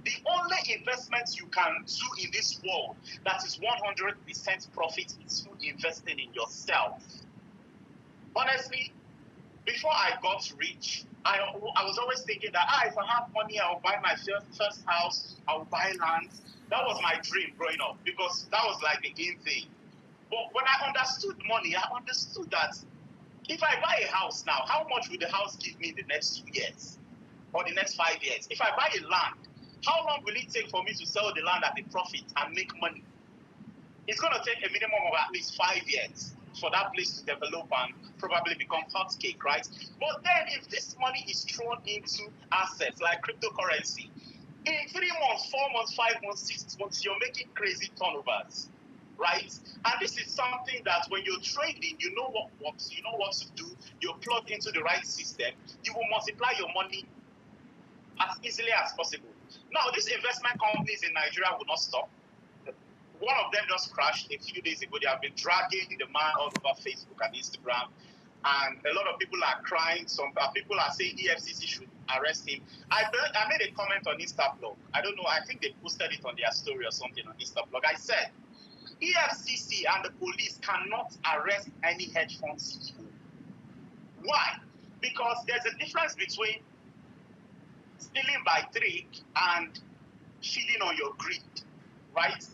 the only investment you can do in this world that is 100% profit is you investing in yourself. Honestly, before I got rich, I was always thinking that if I have money, I'll buy my first house, I'll buy land. That was my dream growing up because that was like the in thing. But when I understood money, I understood that if I buy a house now, how much will the house give me in the next 2 years or the next 5 years? If I buy a land, how long will it take for me to sell the land at a profit and make money? It's going to take a minimum of at least 5 years for that place to develop and probably become hot cake, right? But then if this money is thrown into assets like cryptocurrency, in 3 months, 4 months, 5 months, 6 months, you're making crazy turnovers, right? And this is something that when you're trading, you know what works, you know what to do, you're plugged into the right system, you will multiply your money as easily as possible. Now, these investment companies in Nigeria will not stop. One of them just crashed a few days ago. They have been dragging the man all over Facebook and Instagram. And a lot of people are crying. Some people are saying EFCC should arrest him. I made a comment on Instablog. I don't know. I think they posted it on their story or something on Instablog. I said, EFCC and the police cannot arrest any hedge fund CEO. Why? Because there's a difference between stealing by trick and feeding on your greed, right?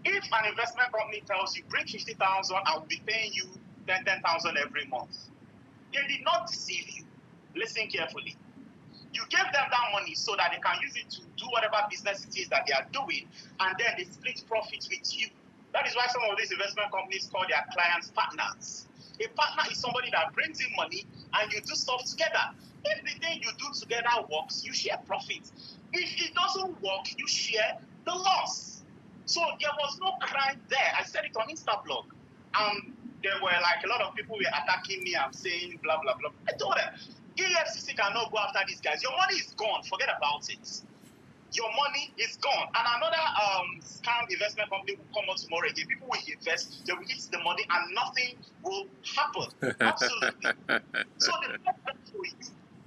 If an investment company tells you, bring 50,000, I will be paying you 10,000 every month, they did not deceive you. Listen carefully. You gave them that money so that they can use it to do whatever business it is that they are doing, and then they split profits with you. That is why some of these investment companies call their clients partners. A partner is somebody that brings in money and you do stuff together. If the thing you do together works, you share profit. If it doesn't work, you share the loss. So there was no crime there. I said it on Instablog. There were like a lot of people were attacking me and saying blah, blah, blah. I told them, EFCC cannot go after these guys. Your money is gone. Forget about it. Your money is gone. And another scam investment company will come out tomorrow again. People will invest, they will eat the money, and nothing will happen. Absolutely. So the best for you,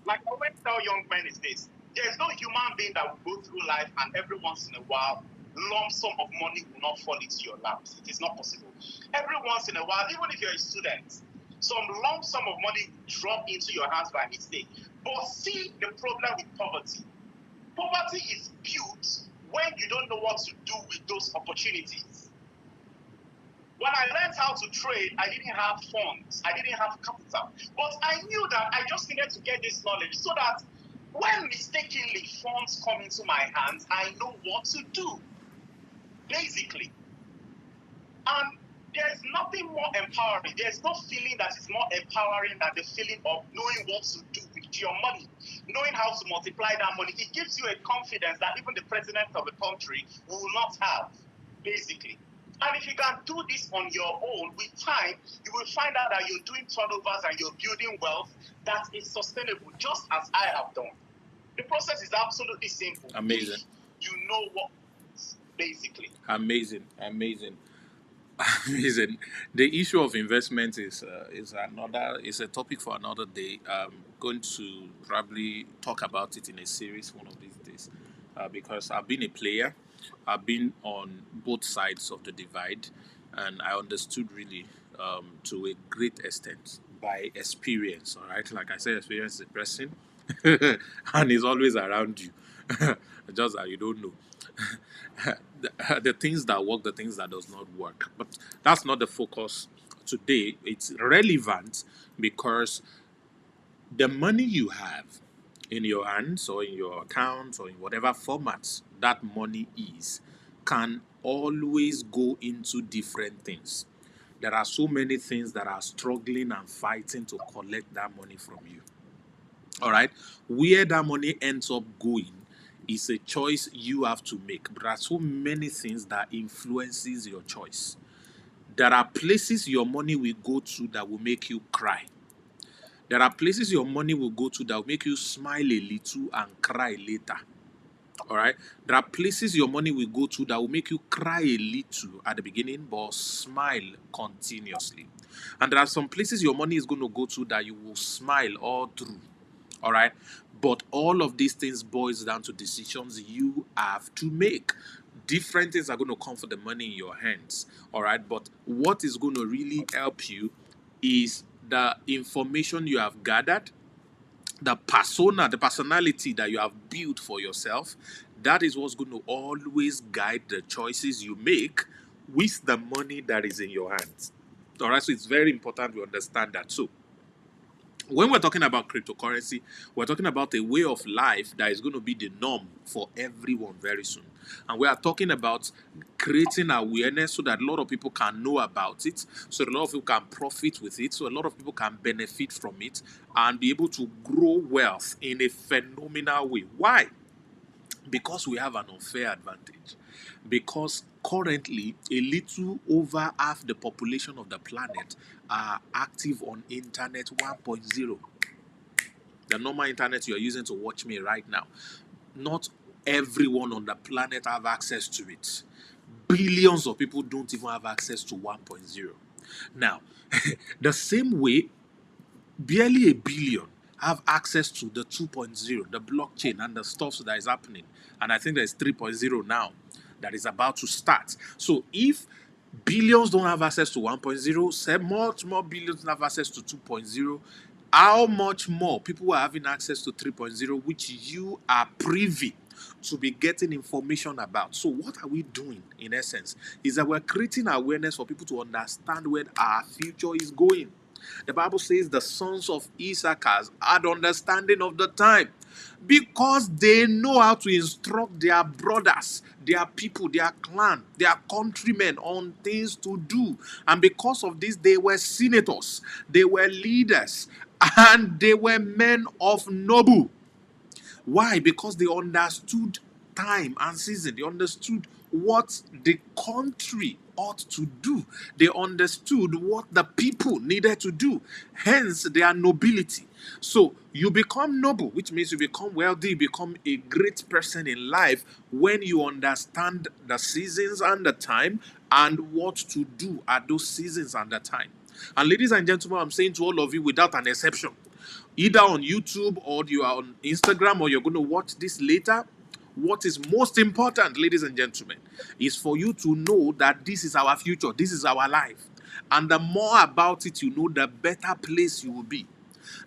like I always tell young men, is this: there is no human being that will go through life and every once in a while lump sum of money will not fall into your laps. It is not possible. Every once in a while, even if you're a student, some lump sum of money will drop into your hands by mistake. But see the problem with poverty. Poverty is built when you don't know what to do with those opportunities. When I learned how to trade, I didn't have funds. I didn't have capital. But I knew that I just needed to get this knowledge so that when mistakenly funds come into my hands, I know what to do, basically. And there's nothing more empowering. There's no feeling that is more empowering than the feeling of knowing what to do with your money, knowing how to multiply that money. It gives you a confidence that even the president of the country will not have, basically. And if you can do this on your own, with time, you will find out that you're doing turnovers and you're building wealth that is sustainable, just as I have done. The process is absolutely simple. Amazing. You know what, basically. Amazing. Amazing. The issue of investment is a topic for another day. I'm going to probably talk about it in a series one of these days, because I've been a player. I've been on both sides of the divide, and I understood really to a great extent by experience. All right, like I said, experience is a person, and it's always around you, just that you don't know. The things that work, the things that does not work, but that's not the focus today. It's relevant because the money you have in your hands or in your account or in whatever format that money is can always go into different things. There are so many things that are struggling and fighting to collect that money from you. All right. Where that money ends up going is a choice you have to make. But there are so many things that influences your choice. There are places your money will go to that will make you cry. There are places your money will go to that will make you smile a little and cry later. All right. There are places your money will go to that will make you cry a little at the beginning, but smile continuously. And there are some places your money is going to go to that you will smile all through. All right. But all of these things boils down to decisions you have to make. Different things are going to come for the money in your hands. All right. But what is going to really help you is the information you have gathered, the persona, the personality that you have built for yourself. That is what's going to always guide the choices you make with the money that is in your hands. All right. So it's very important we understand that. So when we're talking about cryptocurrency, we're talking about a way of life that is going to be the norm for everyone very soon. And we are talking about creating awareness so that a lot of people can know about it, so that a lot of people can profit with it, so a lot of people can benefit from it and be able to grow wealth in a phenomenal way. Why? Because we have an unfair advantage. Because currently, a little over half the population of the planet are active on Internet 1.0. The normal internet you are using to watch me right now. Not everyone on the planet have access to it. Billions of people don't even have access to 1.0. Now, the same way, barely a billion have access to the 2.0, the blockchain and the stuff that is happening. And I think there's 3.0 now that is about to start. So if billions don't have access to 1.0, say much more billions don't have access to 2.0, how much more people are having access to 3.0, which you are privy to be getting information about. So what are we doing in essence is that we're creating awareness for people to understand where our future is going. The Bible says the sons of Issachar had understanding of the time because they know how to instruct their brothers, their people, their clan, their countrymen on things to do. And because of this, they were senators, they were leaders, and they were men of noble. Why? Because they understood time and season. They understood what the country ought to do. They understood what the people needed to do. Hence, their nobility. So, you become noble, which means you become wealthy, you become a great person in life when you understand the seasons and the time and what to do at those seasons and the time. And ladies and gentlemen, I'm saying to all of you without an exception, either on YouTube or you are on Instagram or you're going to watch this later, what is most important, ladies and gentlemen, is for you to know that this is our future, this is our life. And the more about it you know, the better place you will be.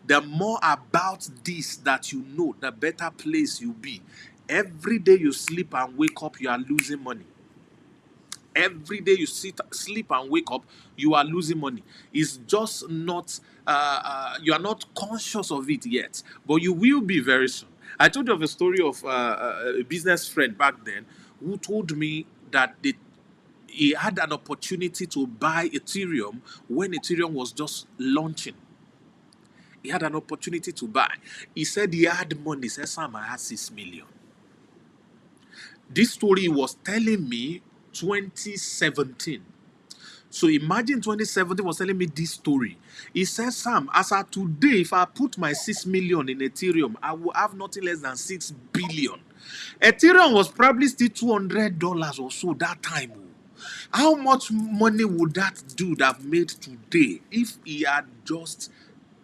The more about this that you know, the better place you'll be. Every day you sleep and wake up, you are losing money. Every day you sleep and wake up, you are losing money. It's just not, you are not conscious of it yet, but you will be very soon. I told you of a story of a business friend back then who told me that he had an opportunity to buy Ethereum when Ethereum was just launching. He had an opportunity to buy. He said he had money. He said, Sam, I had 6 million. This story was telling me 2017. So imagine 2017 was telling me this story. He says, Sam, as of today, if I put my 6 million in Ethereum, I will have nothing less than 6 billion. Ethereum was probably still $200 or so that time. How much money would that dude have made today if he had just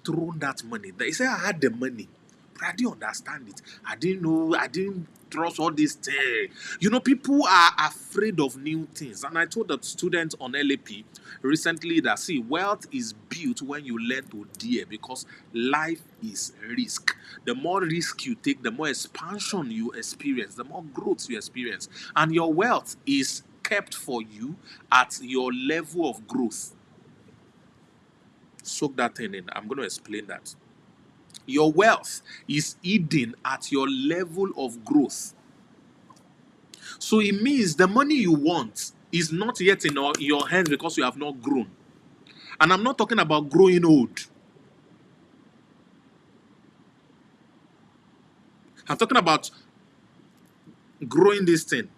thrown that money? He said, I had the money, but I didn't understand it. I didn't know, I didn't trust all these things. You know, people are afraid of new things. And I told the students on LAP recently that, see, wealth is built when you learn to dare, because life is risk. The more risk you take, the more expansion you experience, the more growth you experience. And your wealth is kept for you at your level of growth. Soak that thing in. I'm going to explain that. Your wealth is hidden at your level of growth. So it means the money you want is not yet in your hands because you have not grown. And I'm not talking about growing old. I'm talking about growing this thing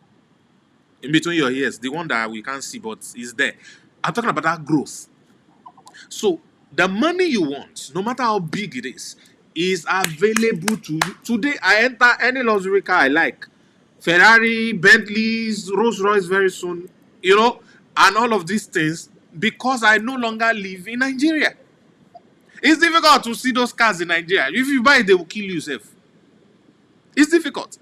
in between your ears, the one that we can't see but is there. I'm talking about that growth. So the money you want, no matter how big it is available to you. Today, I enter any luxury car I like. Ferrari, Bentleys, Rolls Royce very soon, and all of these things because I no longer live in Nigeria. It's difficult to see those cars in Nigeria. If you buy it, they will kill you, yourself. It's difficult.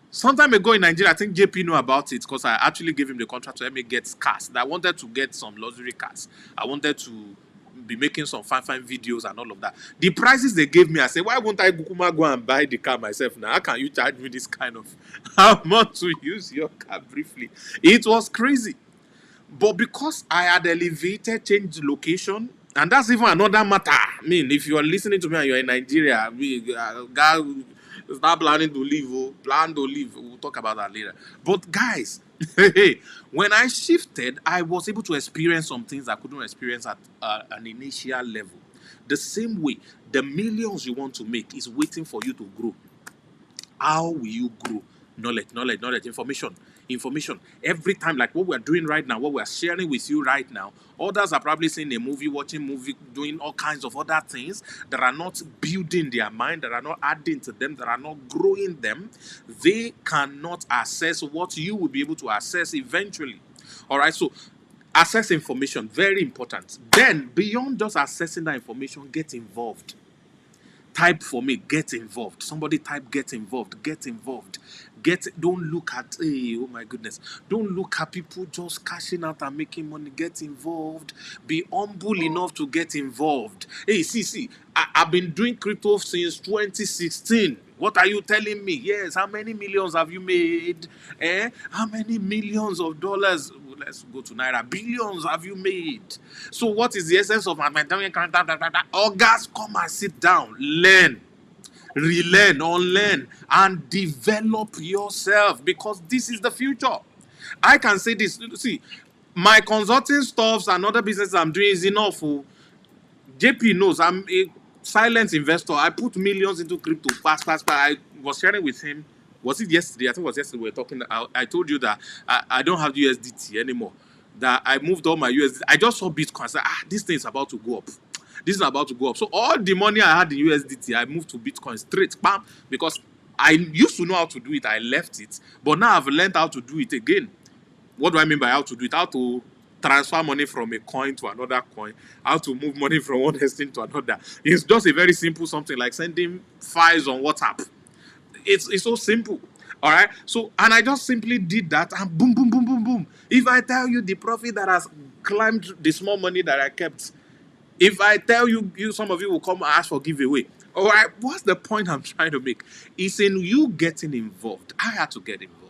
Some time ago in Nigeria, I think JP knew about it because I actually gave him the contract to help me get cars. I wanted to get some luxury cars. I wanted to be making some fine videos and all of that. The prices they gave me, I said, why won't I go and buy the car myself now? How can you charge me this kind of amount to use your car briefly? It was crazy. But because I had elevated, changed location, and that's even another matter. I mean, if you are listening to me and you're in Nigeria, guy, start planning to leave, plan to leave. We'll talk about that later. But guys, when I shifted, I was able to experience some things I couldn't experience at an initial level. The same way, the millions you want to make is waiting for you to grow. How will you grow? Knowledge, information. Every time, like what we're doing right now, what we're sharing with you right now, others are probably seeing a movie, watching movie, doing all kinds of other things that are not building their mind, that are not adding to them, that are not growing them. They cannot access what you will be able to access eventually. All right, so access information, very important. Then, beyond just accessing that information, get involved. Type for me, get involved. Somebody type get involved. Don't look at, hey, oh my goodness. Don't look at people just cashing out and making money. Get involved. Be humble enough to get involved. Hey, see, I've been doing crypto since 2016. What are you telling me? Yes, how many millions have you made? How many millions of dollars? Let's go to Naira. Billions have you made? So what is the essence of my August, come and sit down. Learn. Relearn, unlearn, and develop yourself because this is the future. I can say this. See, my consulting stuffs and other businesses I'm doing is enough. JP knows I'm a silent investor. I put millions into crypto fast. I was sharing with him. Was it yesterday? I think it was yesterday we were talking. I told you that I don't have USDT anymore. That I moved all my USDT. I just saw Bitcoin. I said, this thing is about to go up. This is about to go up. So all the money I had in USDT, I moved to Bitcoin straight, bam, because I used to know how to do it. I left it, but now I've learned how to do it again. What do I mean by how to do it? How to transfer money from a coin to another coin, how to move money from one exchange to another. It's just a very simple something like sending files on WhatsApp. It's so simple. All right. So, and I just simply did that and boom, boom, boom, boom, boom. If I tell you the profit that has climbed the small money that I kept, if I tell you, some of you will come and ask for giveaway. All right. What's the point I'm trying to make? It's in you getting involved. I had to get involved.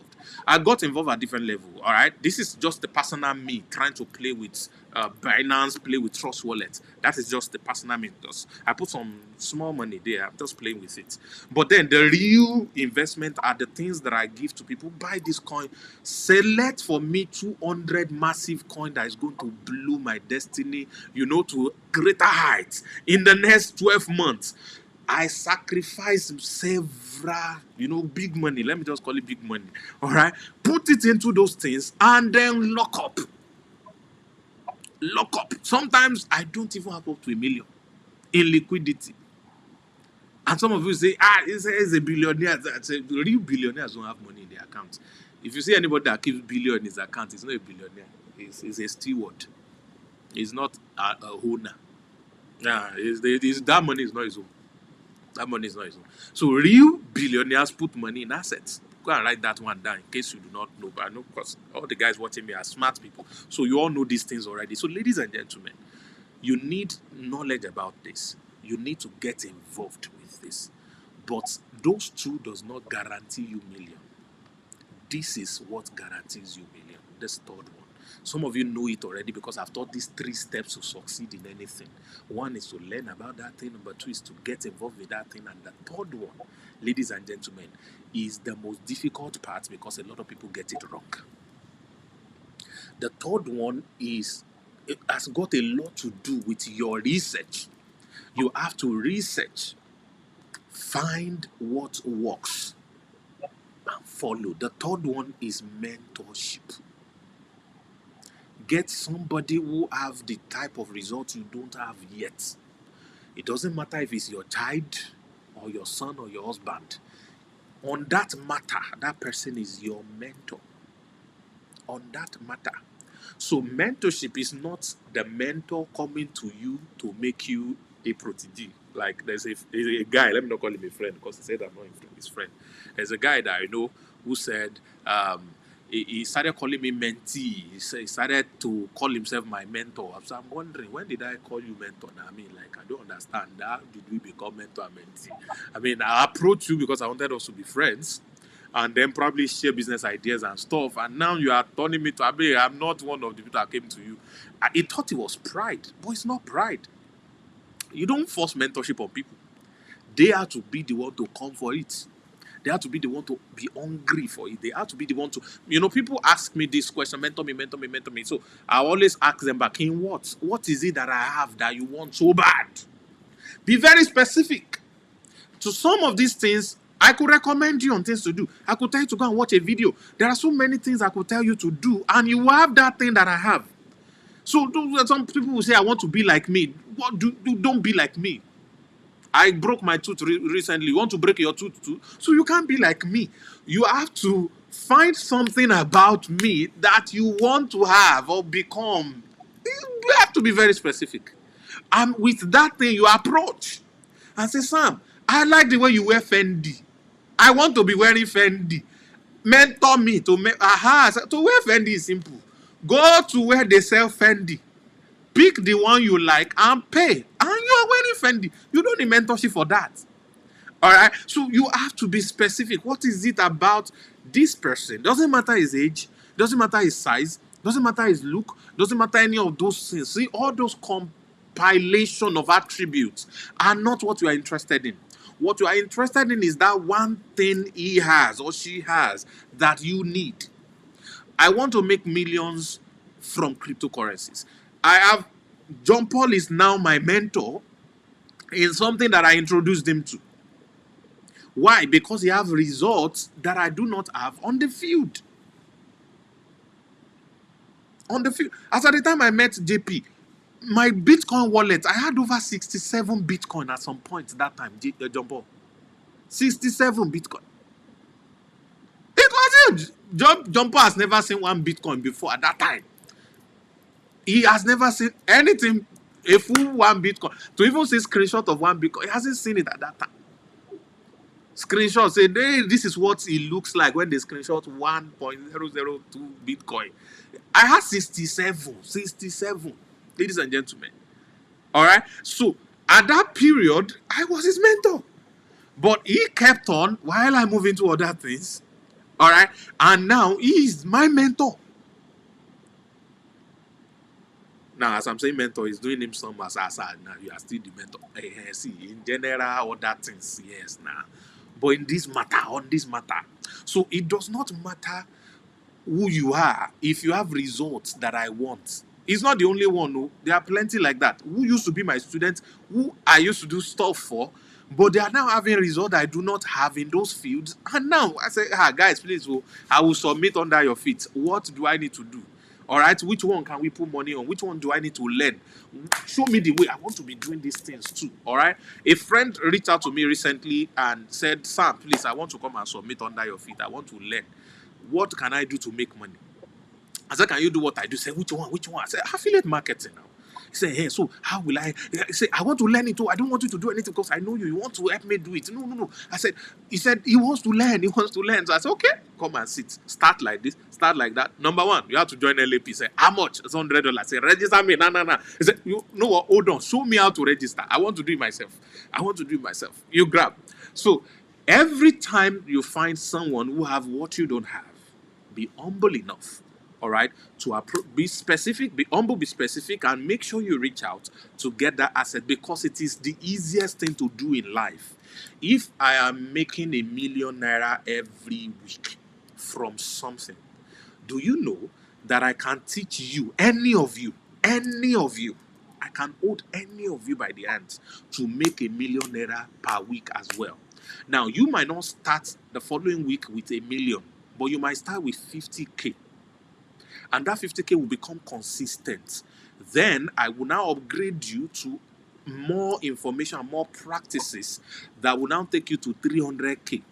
I got involved at different level. All right. This is just the personal me trying to play with Binance, play with Trust Wallet. That is just the personal me. I put some small money there. I'm just playing with it. But then the real investment are the things that I give to people. Buy this coin. Select for me 200 massive coin that is going to blow my destiny, to greater heights in the next 12 months. I sacrifice several, big money. Let me just call it big money. All right. Put it into those things and then lock up. Sometimes I don't even have up to $1 million in liquidity. And some of you say, it's a billionaire. Real billionaires don't have money in their account. If you see anybody that keeps billion in his account, it's not a billionaire. It's a steward. It's not a owner. That money is not his own. That money is not his own. So real billionaires put money in assets. Go and write that one down in case you do not know. But I know because all the guys watching me are smart people. So you all know these things already. So ladies and gentlemen, you need knowledge about this. You need to get involved with this. But those two does not guarantee you million. This is what guarantees you million. This third one. Some of you know it already because I've taught these 3 steps to succeed in anything. 1 is to learn about that thing. Number 2 is to get involved with that thing. And the third one, ladies and gentlemen, is the most difficult part because a lot of people get it wrong. The third one is it has got a lot to do with your research. You have to research, find what works, and follow. The third one is mentorship. Get somebody who have the type of results you don't have yet. It doesn't matter if it's your child or your son or your husband. On that matter, that person is your mentor. On that matter. So mentorship is not the mentor coming to you to make you a protege. Like there's a guy, let me not call him a friend because he said I'm not his friend. There's a guy that I know who said he started calling me mentee. He started to call himself my mentor. So I'm wondering, when did I call you mentor? Now, I mean, like, I don't understand. How did we become mentor and mentee? I mean, I approached you because I wanted us to be friends and then probably share business ideas and stuff. And now you are turning me to, I mean, I'm not one of the people that came to you. He thought it was pride, but it's not pride. You don't force mentorship on people. They have to be the one to come for it. They have to be the one to be hungry for it. They have to be the one to, people ask me this question, mentor me, mentor me, mentor me. So I always ask them back, in what? What is it that I have that you want so bad? Be very specific. To some of these things, I could recommend you on things to do. I could tell you to go and watch a video. There are so many things I could tell you to do, and you have that thing that I have. So some people will say, I want to be like me. What don't be like me. I broke my tooth recently. You want to break your tooth too? So you can't be like me. You have to find something about me that you want to have or become. You have to be very specific. And with that thing, you approach and say, Sam, I like the way you wear Fendi. I want to be wearing Fendi. Mentor me to wear Fendi is simple. Go to where they sell Fendi. Pick the one you like and pay. And you are wearing Fendi. You don't need mentorship for that. All right? So you have to be specific. What is it about this person? Doesn't matter his age. Doesn't matter his size. Doesn't matter his look. Doesn't matter any of those things. See, all those compilation of attributes are not what you are interested in. What you are interested in is that one thing he has or she has that you need. I want to make millions from cryptocurrencies. John Paul is now my mentor in something that I introduced him to. Why? Because he has results that I do not have on the field. On the field. As at the time I met JP, my Bitcoin wallet, I had over 67 Bitcoin at some point that time, John Paul. 67 Bitcoin. It was huge. John Paul has never seen one Bitcoin before at that time. He has never seen anything, a full one Bitcoin. To even see screenshot of one Bitcoin, he hasn't seen it at that time. Screenshot say, hey, this is what it looks like when they screenshot 1.002 Bitcoin. I had 67, ladies and gentlemen. All right. So at that period, I was his mentor, but he kept on while I moved into other things. All right. And now he is my mentor. Now, as I'm saying mentor, he's doing him some as now you are still the mentor. See, in general, other things, yes, now. But in this matter, on this matter. So it does not matter who you are if you have results that I want. It's not the only one. No. There are plenty like that who used to be my students, who I used to do stuff for, but they are now having results I do not have in those fields. And now I say, guys, please, I will submit under your feet. What do I need to do? All right, which one can we put money on? Which one do I need to learn? Show me the way. I want to be doing these things too. All right. A friend reached out to me recently and said, Sam, please, I want to come and submit under your feet. I want to learn. What can I do to make money? I said, can you do what I do? Say, which one? I said, affiliate marketing now. He said, hey, so how will I? He said, I want to learn it too. I don't want you to do anything because I know you. You want to help me do it. No. He said, he wants to learn. So I said, okay, come and sit. Start like this. Start like that. Number one, you have to join LAP. He said, how much? It's $100. I said, register me. No. He said, you know what? Hold on. Show me how to register. I want to do it myself. You grab. So every time you find someone who have what you don't have, be humble enough. All right, to be specific, be humble, be specific, and make sure you reach out to get that asset because it is the easiest thing to do in life. If I am making ₦1 million every week from something, do you know that I can teach you, any of you, Any of you, I can hold any of you by the hands to make ₦1 million per week as well. Now, you might not start the following week with $1 million, but you might start with 50K. And that 50K will become consistent. Then I will now upgrade you to more information, more practices that will now take you to 300K.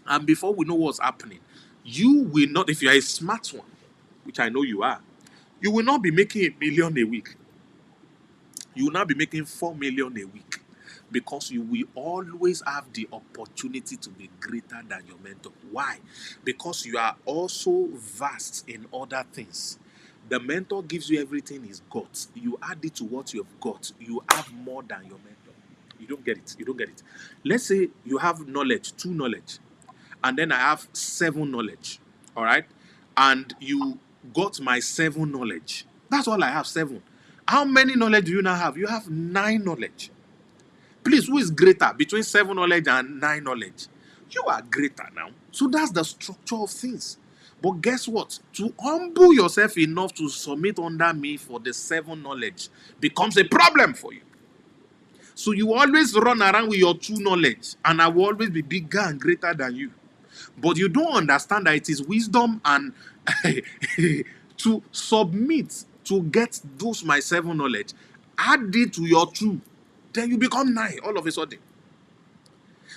And before we know what's happening, you will not, if you are a smart one, which I know you are, you will not be making $1 million a week. You will now be making 4 million a week, because you will always have the opportunity to be greater than your mentor. Why? Because you are also vast in other things. The mentor gives you everything he's got. You add it to what you have got. You have more than your mentor. You don't get it. You don't get it. Let's say you have knowledge, 2 knowledge, and then I have 7 knowledge. All right? And you got my 7 knowledge. That's all I have, 7. How many knowledge do you now have? You have 9 knowledge. Please, who is greater between 7 knowledge and 9 knowledge? You are greater now. So that's the structure of things. But guess what? To humble yourself enough to submit under me for the 7 knowledge becomes a problem for you. So you always run around with your 2 knowledge, and I will always be bigger and greater than you. But you don't understand that it is wisdom and to submit to get those my 7 knowledge, add it to your 2, then you become 9 all of a sudden.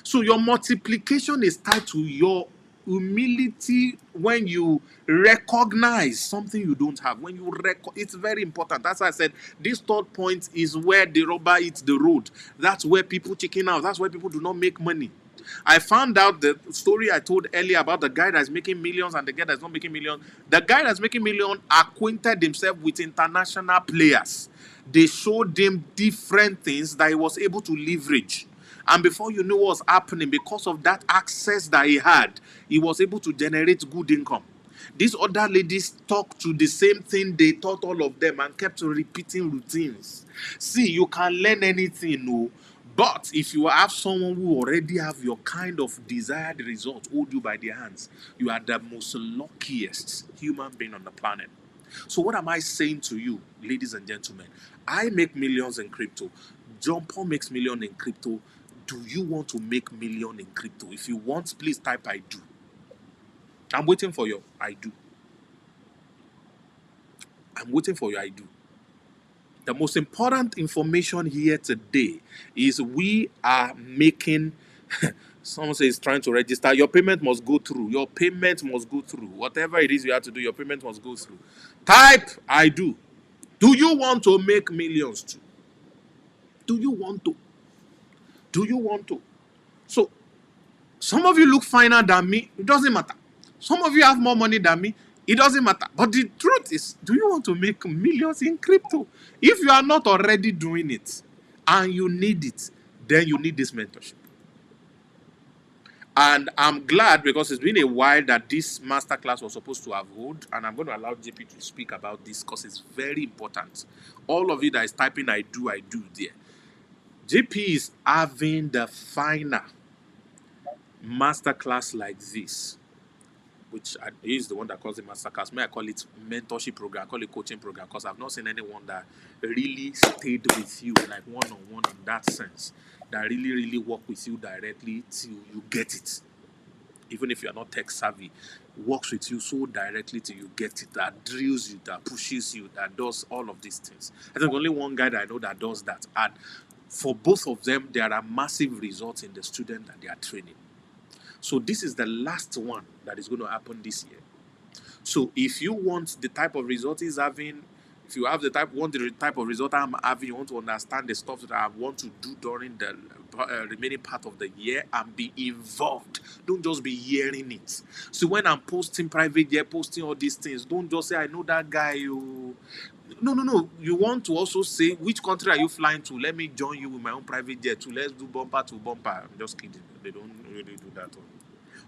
So your multiplication is tied to your humility when you recognize something you don't have. When you it's very important. As I said, this third point is where the rubber hits the road. That's where people chicken out. That's where people do not make money. I found out the story I told earlier about the guy that's making millions and the guy that's not making millions. The guy that's making millions acquainted himself with international players. They showed him different things that he was able to leverage. And before you knew what was happening, because of that access that he had, he was able to generate good income. These other ladies talked to the same thing they taught all of them and kept repeating routines. See, you can learn anything, no. But if you have someone who already have your kind of desired result, hold you by the hands, you are the most luckiest human being on the planet. So what am I saying to you, ladies and gentlemen? I make millions in crypto. John Paul makes millions in crypto. Do you want to make millions in crypto? If you want, please type I do. I'm waiting for your I do. I'm waiting for your I do. The most important information here today is we are making, someone says trying to register, your payment must go through. Your payment must go through. Whatever it is you have to do, your payment must go through. Type I do. Do you want to make millions too? Do you want to? Do you want to? So, some of you look finer than me. It doesn't matter. Some of you have more money than me. It doesn't matter. But the truth is, do you want to make millions in crypto? If you are not already doing it and you need it, then you need this mentorship. And I'm glad, because it's been a while that this masterclass was supposed to have held, and I'm going to allow JP to speak about this because it's very important. All of you that is typing I do there. JP is having the final masterclass like this, which is the one that calls it masterclass. May I call it mentorship program? I call it coaching program, because I've not seen anyone that really stayed with you like one-on-one in that sense, that really work with you directly till you get it. Even if you are not tech savvy, works with you so directly till you get it, that drills you, that pushes you, that does all of these things. I think only one guy that I know that does that. And for both of them, there are massive results in the student that they are training. So this is the last one that is going to happen this year. So if you want the type of result he's having, if you have the type of result I'm having, you want to understand the stuff that I want to do during the remaining part of the year and be involved. Don't just be hearing it. So when I'm posting private jet, posting all these things, don't just say, I know that guy. No. You want to also say, which country are you flying to? Let me join you with my own private jet too. Let's do bumper to bumper. I'm just kidding. They don't really do that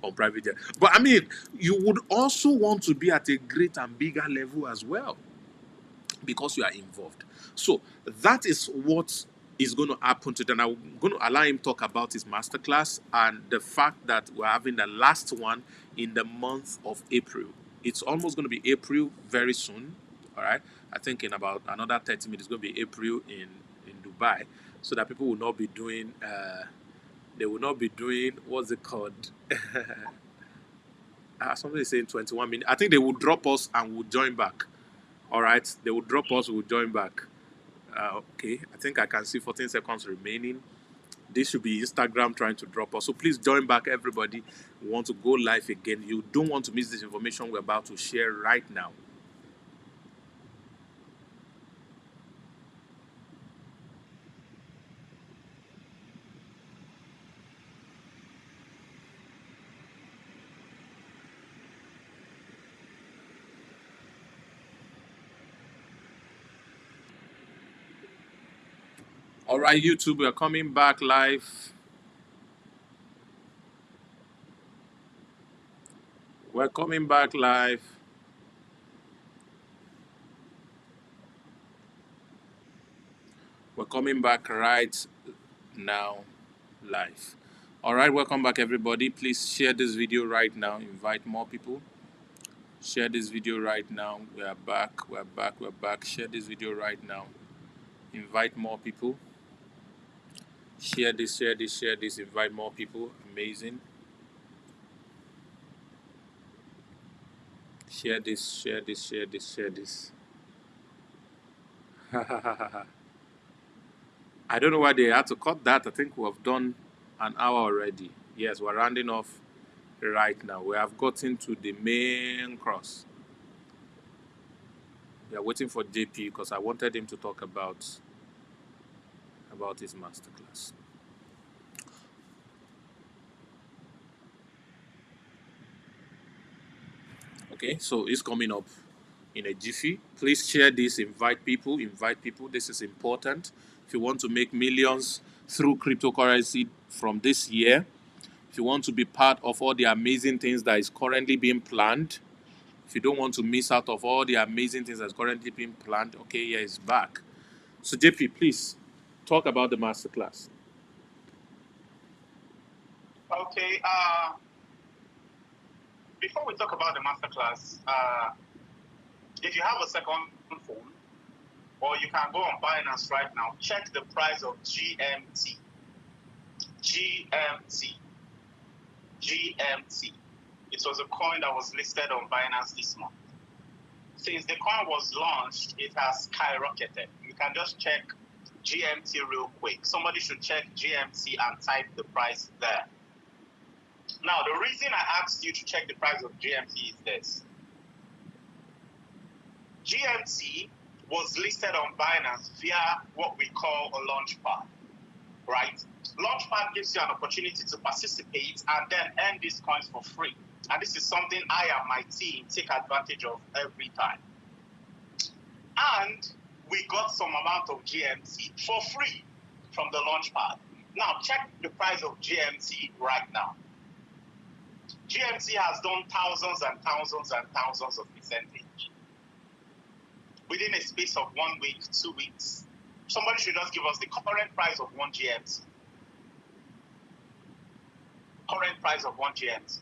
on private jet. But I mean, you would also want to be at a great and bigger level as well, because you are involved. So that is what is going to happen today. And I'm going to allow him to talk about his masterclass and the fact that we're having the last one in the month of April. It's almost going to be April very soon. All right. I think in about another 30 minutes, it's going to be April in Dubai, so that people will not be doing. They will not be doing what's it called? Somebody is saying 21 minutes. I think they will drop us and we'll join back. All right. They will drop us. We'll join back. Okay. I think I can see 14 seconds remaining. This should be Instagram trying to drop us. So please join back, everybody. We want to go live again. You don't want to miss this information we're about to share right now. All right, YouTube, we're coming back live. We're coming back live. We're coming back right now live. All right, welcome back, everybody. Please share this video right now. Invite more people. Share this video right now. We are back. We're back. We're back. Share this video right now. Invite more people. Share this, share this, share this. Invite more people. Amazing. Share this, share this, share this, share this. I don't know why they had to cut that. I think we've done an hour already. Yes, we're rounding off right now. We have gotten to the main cross. We are waiting for JP because I wanted him to talk about his masterclass. Okay, so it's coming up in a jiffy. Please share this, invite people. This is important. If you want to make millions through cryptocurrency from this year, if you want to be part of all the amazing things that is currently being planned, if you don't want to miss out of all the amazing things that's currently being planned, okay, yeah, it's back. So JP, please talk about the masterclass. Okay. Before we talk about the masterclass, if you have a second phone, or you can go on Binance right now, check the price of GMT. GMT. It was a coin that was listed on Binance this month. Since the coin was launched, it has skyrocketed. You can just check GMT real quick. Somebody should check GMT and type the price there. Now, the reason I asked you to check the price of GMT is this. GMT was listed on Binance via what we call a launchpad, right? Launchpad gives you an opportunity to participate and then earn these coins for free. And this is something I and my team take advantage of every time. And we got some amount of GMT for free from the launchpad. Now, check the price of GMT right now. GMT has done thousands and thousands and thousands of percentage within a space of 1 week, 2 weeks. Somebody should just give us the current price of one GMT. Current price of one GMT.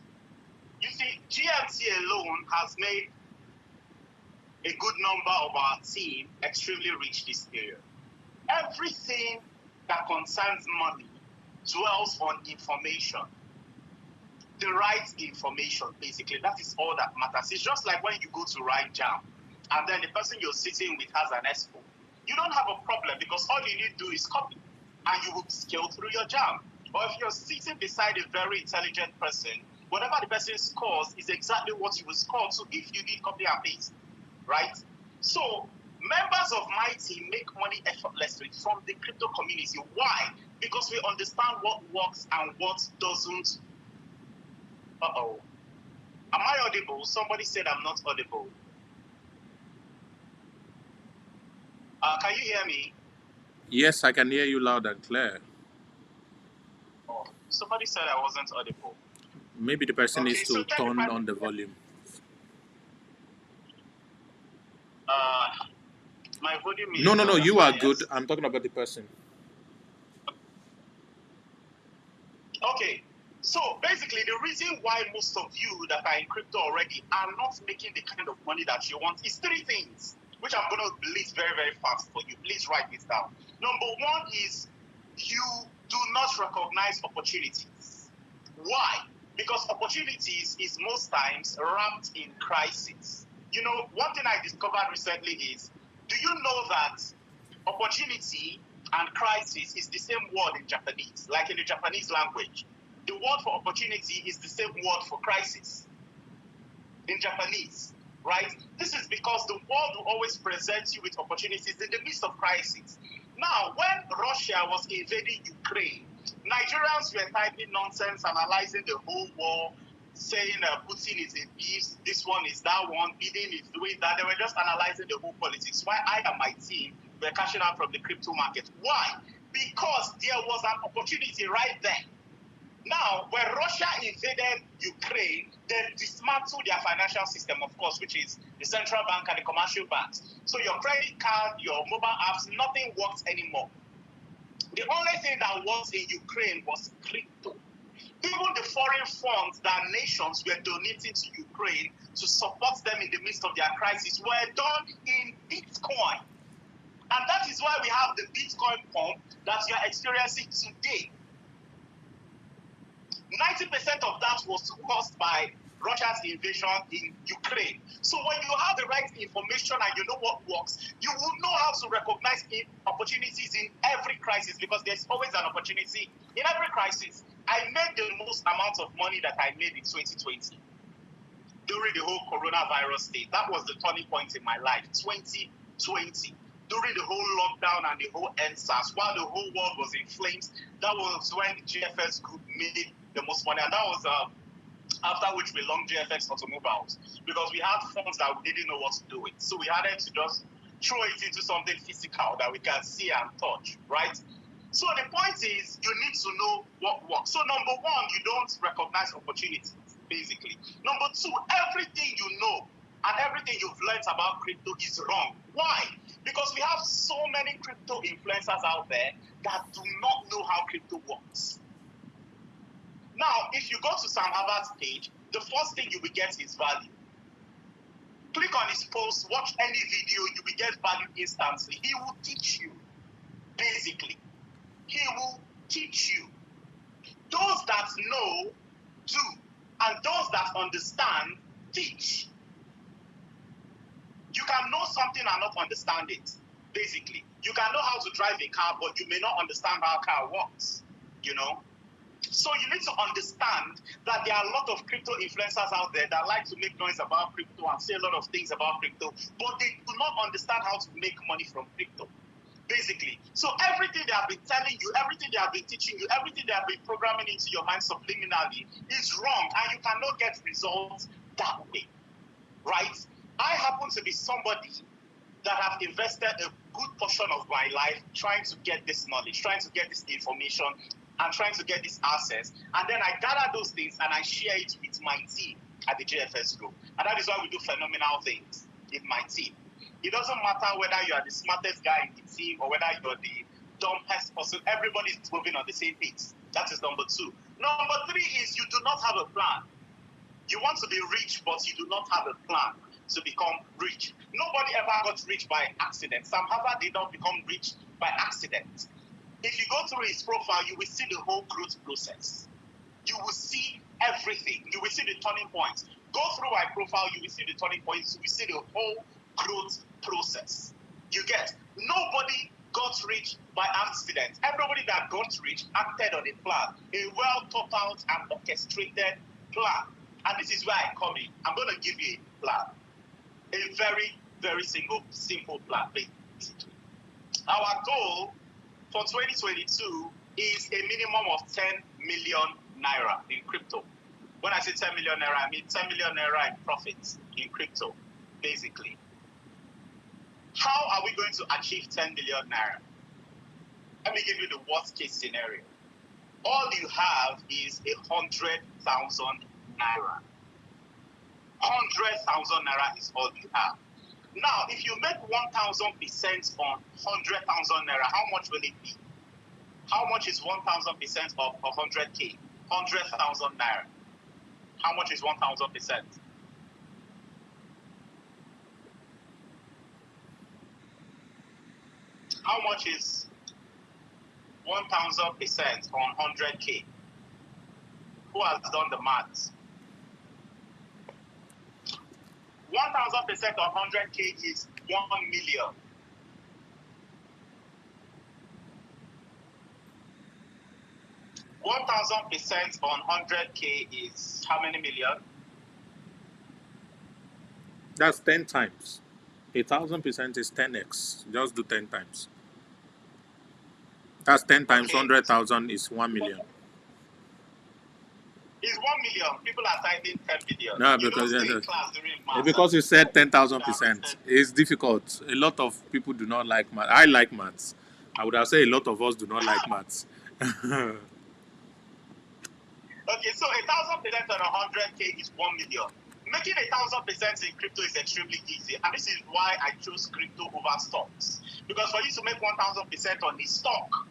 You see, GMT alone has made a good number of our team extremely rich this period. Everything that concerns money dwells on information. The right information, basically. That is all that matters. It's just like when you go to write JAM, and then the person you're sitting with has an expo. You don't have a problem because all you need to do is copy, and you will scale through your JAM. Or if you're sitting beside a very intelligent person, whatever the person scores is exactly what you will score. So if you need copy and paste, right? So members of my team make money effortlessly from the crypto community. Why? Because we understand what works and what doesn't. Uh-oh. Am I audible? Somebody said I'm not audible. Can you hear me? Yes, I can hear you loud and clear. Oh, somebody said I wasn't audible. Maybe the person needs to so turn on the volume. My volume is... No, you are good. I'm talking about the person. Okay. So basically, the reason why most of you that are in crypto already are not making the kind of money that you want is three things. which I'm going to list very, very fast for you. Please write this down. Number one is you do not recognize opportunities. Why? Because opportunities is most times wrapped in crisis. You know, one thing I discovered recently is, do you know that opportunity and crisis is the same word in Japanese, like in the Japanese language? The word for opportunity is the same word for crisis in Japanese, right? This is because the world will always present you with opportunities in the midst of crisis. Now, when Russia was invading Ukraine, Nigerians were typing nonsense, analyzing the whole war, saying Putin is a beast, this one is that one, Biden is doing that. They were just analyzing the whole politics. Why I and my team were cashing out from the crypto market. Why? Because there was an opportunity right there. Now, when Russia invaded Ukraine, they dismantled their financial system, of course, which is the central bank and the commercial banks. So your credit card, your mobile apps, nothing works anymore. The only thing that works in Ukraine was crypto. Even the foreign funds that nations were donating to Ukraine to support them in the midst of their crisis were done in Bitcoin. And that is why we have the Bitcoin pump that you are experiencing today. 90% of that was caused by Russia's invasion in Ukraine. So when you have the right information and you know what works, you will know how to recognize opportunities in every crisis, because there's always an opportunity in every crisis. I made the most amount of money that I made in 2020 during the whole coronavirus state. That was the turning point in my life, 2020. During the whole lockdown and the whole EndSARS, while the whole world was in flames, that was when GFS Group made the most money. And that was after which we launched GFX Automobiles, because we had funds that we didn't know what to do with. So we had to just throw it into something physical that we can see and touch, right? So the point is, you need to know what works. So number one, you don't recognize opportunities, basically. Number two, everything you know and everything you've learned about crypto is wrong. Why? Because we have so many crypto influencers out there that do not know how crypto works. Now, if you go to Sam Harvard's page, the first thing you will get is value. Click on his post, watch any video, you will get value instantly. He will teach you, basically. He will teach you. Those that know, do. And those that understand, teach. You can know something and not understand it, basically. You can know how to drive a car, but you may not understand how a car works, you know? So you need to understand that there are a lot of crypto influencers out there that like to make noise about crypto and say a lot of things about crypto, but they do not understand how to make money from crypto, basically. So everything they have been telling you, everything they have been teaching you, everything they have been programming into your mind subliminally is wrong, and you cannot get results that way, right? I happen to be somebody that have invested a good portion of my life trying to get this knowledge, trying to get this information, and trying to get this access. And then I gather those things and I share it with my team at the JFS Group. And that is why we do phenomenal things in my team. It doesn't matter whether you are the smartest guy in the team or whether you're the dumbest person. Everybody's moving on the same pace. That is number two. Number three is you do not have a plan. You want to be rich, but you do not have a plan to become rich. Nobody ever got rich by accident. Sam Harvard did not become rich by accident. If you go through his profile, you will see the whole growth process. You will see everything. You will see the turning points. Go through my profile, you will see the turning points. You will see the whole growth process. You get, nobody got rich by accident. Everybody that got rich acted on a plan, a well thought out and orchestrated plan. And this is where I come in. I'm going to give you a plan. A very, very simple plan, basically. Our goal for 2022 is a minimum of 10 million naira in crypto. When I say 10 million naira, I mean 10 million naira in profits in crypto, basically. How are we going to achieve 10 million naira? Let me give you the worst case scenario. All you have is 100,000 naira. 100,000 naira is all you have. Now, if you make 1,000% on 100,000 naira, how much will it be? How much is 1,000% of 100K? 100,000 naira. How much is 1,000%? How much is 1,000% on 100K? Who has done the maths? 1,000% on 100K is 1 million. 1,000% on 100K is how many million? That's 10 times. 1,000% is 10x. Just do 10 times. That's 10 times Okay. 100,000 is 1 million. Is 1 million. People are typing 10 million. No, You because don't stay in class during maths. because you said 10,000%. It's difficult. A lot of people do not like maths. I like maths. I would have said a lot of us do not like maths. Okay, so 1,000% on 100K is 1 million. Making 1,000% in crypto is extremely easy, and this is why I chose crypto over stocks. Because for you to make 1,000% on a stock,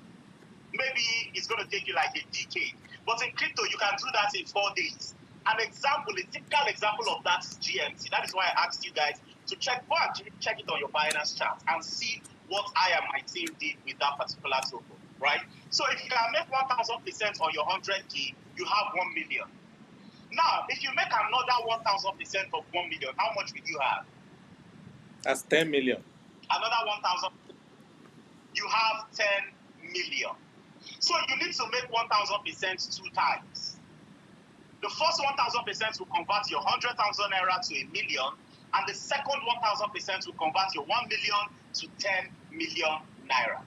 maybe it's going to take you like a decade. But in crypto, you can do that in 4 days. An example, a typical example of that is GMT. That is why I asked you guys to check it on your Binance chart and see what I and my team did with that particular token, right? So if you can make 1,000% on your 100K, you have 1 million. Now, if you make another 1,000% of 1 million, how much will you have? That's 10 million. Another 1,000, you have 10 million. So you need to make 1,000% 2 times. The first 1,000% will convert your 100,000 naira to a million, and the second 1,000% will convert your 1 million to 10 million naira.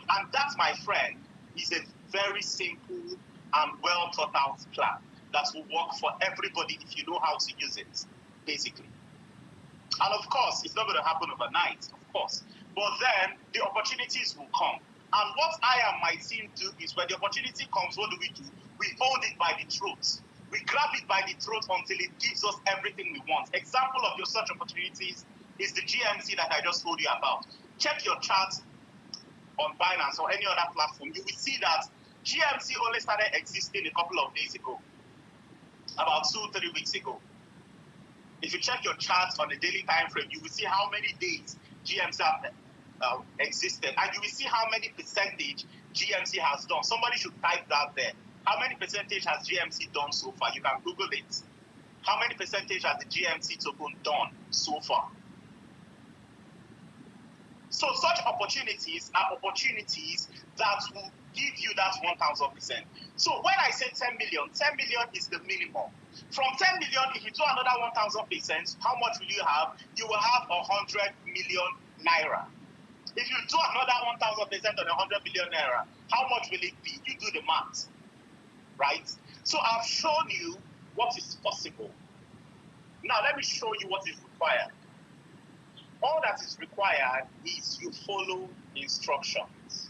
And that, my friend, is a very simple and well thought out plan that will work for everybody if you know how to use it, basically. And of course, it's not going to happen overnight, of course. But then the opportunities will come. And what I and my team do is when the opportunity comes, what do? We hold it by the throat. We grab it by the throat until it gives us everything we want. Example of your such opportunities is the GMC that I just told you about. Check your chart on Binance or any other platform. You will see that GMC only started existing a couple of days ago, about 2-3 weeks ago. If you check your charts on a daily time frame, you will see how many days GMC have existed, and you will see how many percentage GMC has done. Somebody should type that there. How many percentage has GMC done so far? You can Google it. How many percentage has the GMC token done so far? So such opportunities are opportunities that will give you that 1,000%. So when I say 10 million is the minimum. From 10 million, if you do another 1,000%, how much will you have? You will have 100 million naira. If you do another 1,000% on 100 million naira, how much will it be? You do the math, right? So I've shown you what is possible. Now let me show you what is required. All that is required is you follow instructions.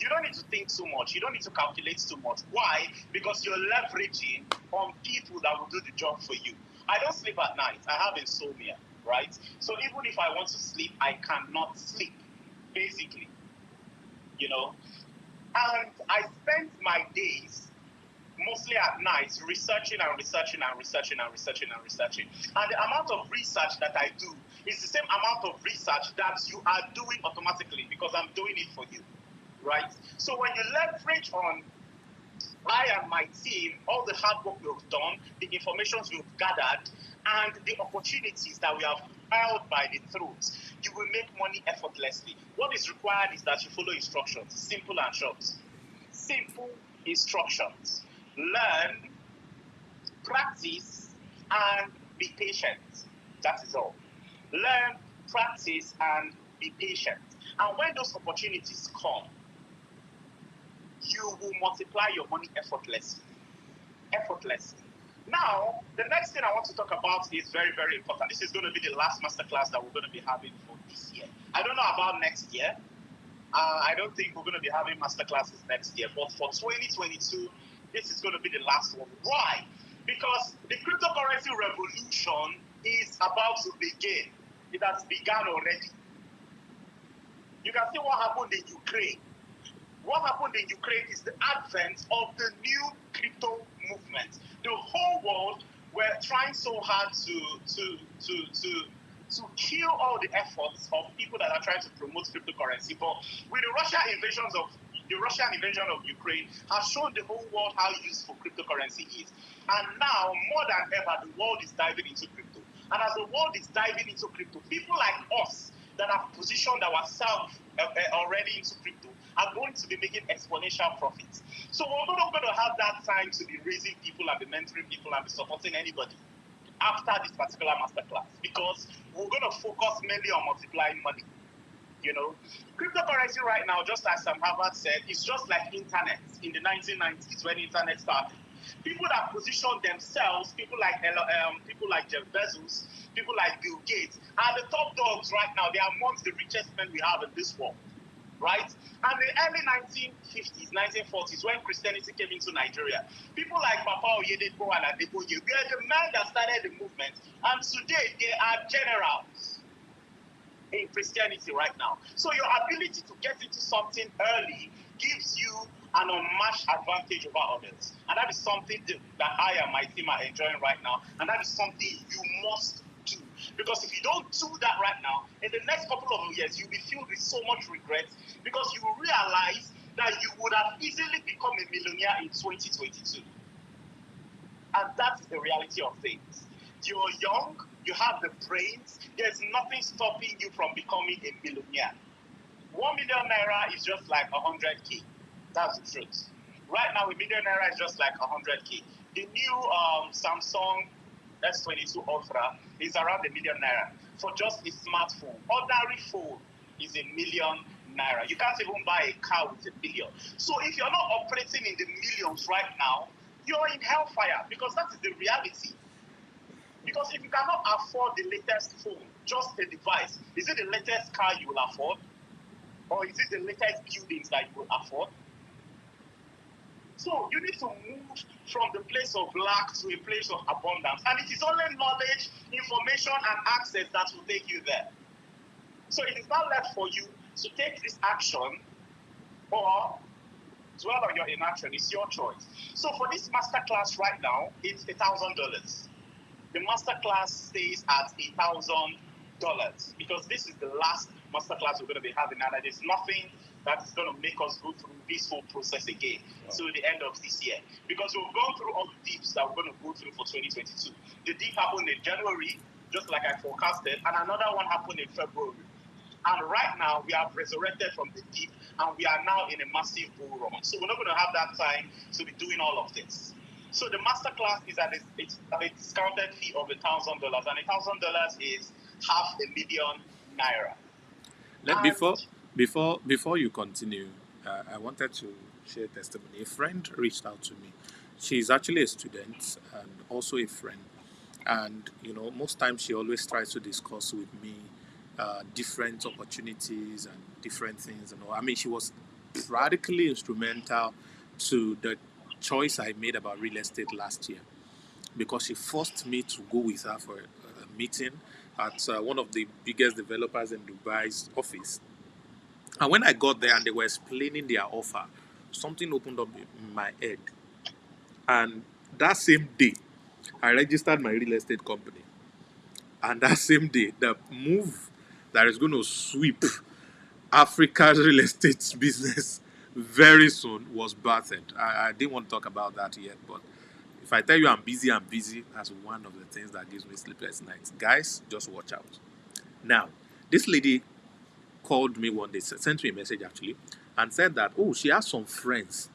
You don't need to think too much. You don't need to calculate too much. Why? Because you're leveraging on people that will do the job for you. I don't sleep at night. I have insomnia, right? So even if I want to sleep, I cannot sleep, basically, you know. And I spend my days mostly at night researching and researching and researching and researching and researching. And the amount of research that I do is the same amount of research that you are doing automatically because I'm doing it for you, right? So when you leverage on I and my team, all the hard work we've done, the information we've gathered, and the opportunities that we have held by the throat, you will make money effortlessly. What is required is that you follow instructions, simple and short. Simple instructions. Learn, practice, and be patient. That is all. Learn, practice, and be patient. And when those opportunities come, you will multiply your money effortlessly. Effortlessly. Now, the next thing I want to talk about is very, very important. This is going to be the last masterclass that we're going to be having for this year. I don't know about next year. I don't think we're going to be having masterclasses next year. But for 2022, this is going to be the last one. Why? Because the cryptocurrency revolution is about to begin. It has begun already. You can see what happened in Ukraine. What happened in Ukraine is the advent of the new crypto movement. The whole world were trying so hard to kill all the efforts of people that are trying to promote cryptocurrency. But with the Russian invasion of Ukraine has shown the whole world how useful cryptocurrency is. And now, more than ever, the world is diving into crypto. And as the world is diving into crypto, people like us that have positioned ourselves already into crypto are going to be making exponential profits. So we're not going to have that time to be raising people and be mentoring people and be supporting anybody after this particular masterclass, because we're going to focus mainly on multiplying money. You know, cryptocurrency right now, just as Sam Harvard said, is just like internet in the 1990s when internet started. People that position themselves, people like Jeff Bezos, people like Bill Gates, are the top dogs right now. They are amongst the richest men we have in this world, right? And the early 1950s, 1940s, when Christianity came into Nigeria, people like Papa Oyedepo and Adeboye were the men that started the movement, and today they are generals in Christianity right now. So your ability to get into something early gives you an unmatched advantage over others. And that is something that I and my team are enjoying right now. And that is something you must do. Because if you don't do that right now, in the next couple of years, you'll be filled with so much regret, because you will realize that you would have easily become a millionaire in 2022. And that's the reality of things. You're young, you have the brains, there's nothing stopping you from becoming a millionaire. 1 million naira is just like 100K. That's the truth. Right now, a million naira is just like 100K. The new Samsung S22 Ultra is around 1 million naira for just a smartphone. Ordinary phone is 1 million naira. You can't even buy a car with 1 million. So if you're not operating in the millions right now, you're in hellfire, because that is the reality. Because if you cannot afford the latest phone, just a device, is it the latest car you will afford? Or is it the latest buildings that you will afford? So you need to move from the place of lack to a place of abundance. And it is only knowledge, information, and access that will take you there. So it is not left for you to take this action or dwell on your inaction. It's your choice. So for this masterclass right now, it's $1,000. The masterclass stays at $1,000 because this is the last masterclass we're going to be having, and there's nothing that is going to make us go through this whole process again till the end of this year, because we've gone through all the deeps that we're going to go through for 2022. The deep happened in January, just like I forecasted, and another one happened in February. And right now, we have resurrected from the deep, and we are now in a massive bull run. So we're not going to have that time to be doing all of this. So the masterclass is at a discounted fee of $1,000, and $1,000 is 500,000 naira. Before you continue, I wanted to share testimony. A friend reached out to me. She's actually a student and also a friend, and most times she always tries to discuss with me different opportunities and different things. I mean, she was radically instrumental to the choice I made about real estate last year, because she forced me to go with her for a meeting at one of the biggest developers in Dubai's office. And when I got there and they were explaining their offer, something opened up in my head. And that same day, I registered my real estate company. And that same day, the move that is going to sweep Africa's real estate business very soon was birthed. I didn't want to talk about that yet, but if I tell you I'm busy, that's one of the things that gives me sleepless nights. Guys, just watch out. Now, this lady called me one day, sent me a message actually, and said that, she has some friends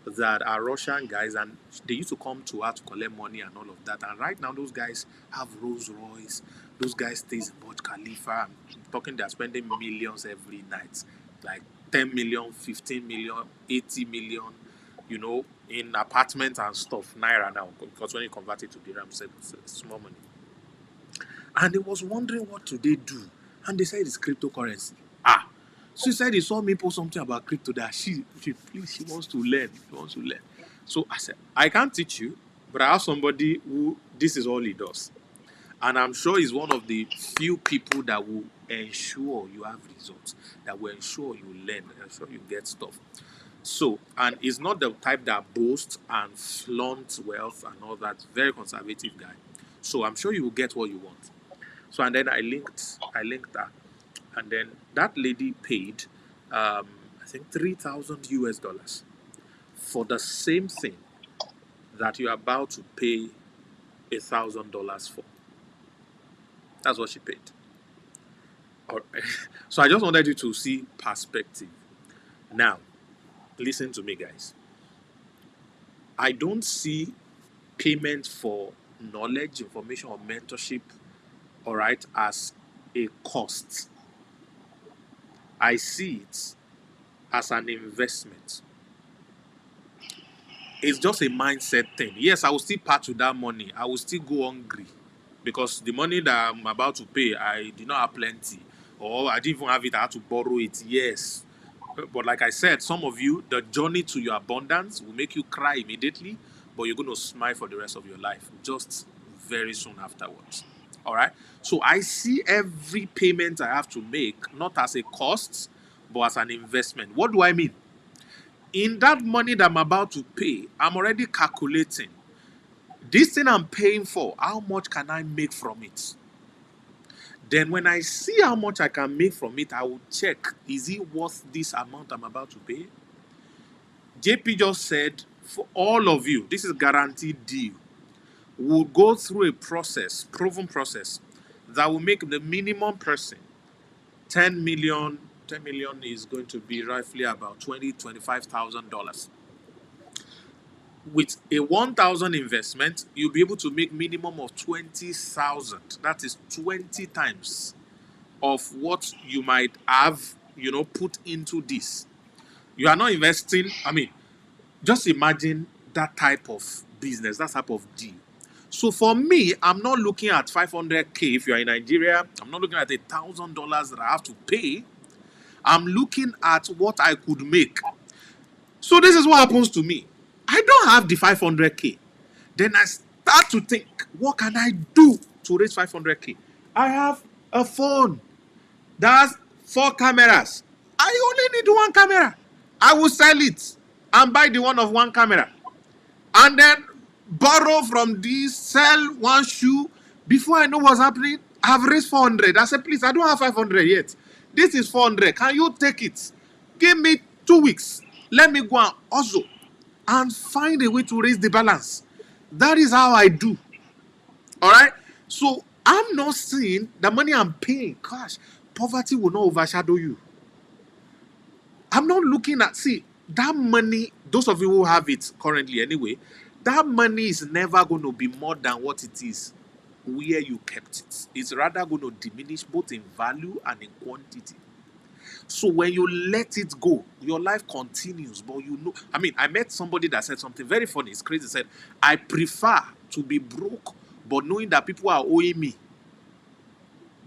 that are Russian guys, and they used to come to her to collect money and all of that. And right now, those guys have Rolls Royce. Those guys stays in Burj Khalifa. I'm talking they're spending millions every night, like 10 million, 15 million, 80 million, in apartments and stuff, naira now, because when you convert it to dirham, it's small money. And they was wondering what do they do, and they said it's cryptocurrency. She said he saw me post something about crypto that she wants to learn. She wants to learn. So I said, I can't teach you, but I have somebody who this is all he does. And I'm sure he's one of the few people that will ensure you have results, that will ensure you learn, ensure you get stuff. So, and he's not the type that boasts and flaunts wealth and all that. Very conservative guy. So I'm sure you will get what you want. So and then I linked her, and then that lady paid, I think $3,000 for the same thing that you're about to pay $1,000 for. That's what she paid. All right. So I just wanted you to see perspective. Now, listen to me, guys. I don't see payment for knowledge, information, or mentorship, all right, as a cost. I see it as an investment. It's just a mindset thing. Yes, I will still part with that money. I will still go hungry because the money that I'm about to pay, I did not have plenty, or I didn't even have it. I had to borrow it. Yes, but like I said, some of you, the journey to your abundance will make you cry immediately, but you're going to smile for the rest of your life just very soon afterwards. All right. So I see every payment I have to make not as a cost, but as an investment. What do I mean? In that money that I'm about to pay, I'm already calculating this thing I'm paying for, how much can I make from it? Then when I see how much I can make from it, I will check, is it worth this amount I'm about to pay? JP just said, for all of you, this is guaranteed deal. We'll go through a process, proven process, that will make the minimum person 10 million. 10 million is going to be roughly about $25,000. With a 1,000 investment, you'll be able to make minimum of 20,000. That is 20 times of what you might have, put into this. You are not investing. I mean, just imagine that type of business, that type of deal. So for me, I'm not looking at 500K if you are in Nigeria. I'm not looking at $1,000 that I have to pay. I'm looking at what I could make. So this is what happens to me. I don't have the 500K. Then I start to think, what can I do to raise 500K? I have a phone that has 4 cameras. I only need 1 camera. I will sell it and buy the one of 1 camera. And then borrow from this, sell 1 shoe. Before I know what's happening, I've raised 400. I said, please, I don't have 500 yet. This is 400. Can you take it? Give me 2 weeks. Let me go and hustle and find a way to raise the balance. That is how I do. All right? So I'm not saying the money I'm paying, gosh, poverty will not overshadow you. I'm not looking at, see, that money, those of you who have it currently anyway, that money is never going to be more than what it is where you kept it. It's rather going to diminish both in value and in quantity. So when you let it go, your life continues. But I met somebody that said something very funny. It's crazy. Said, I prefer to be broke, but knowing that people are owing me,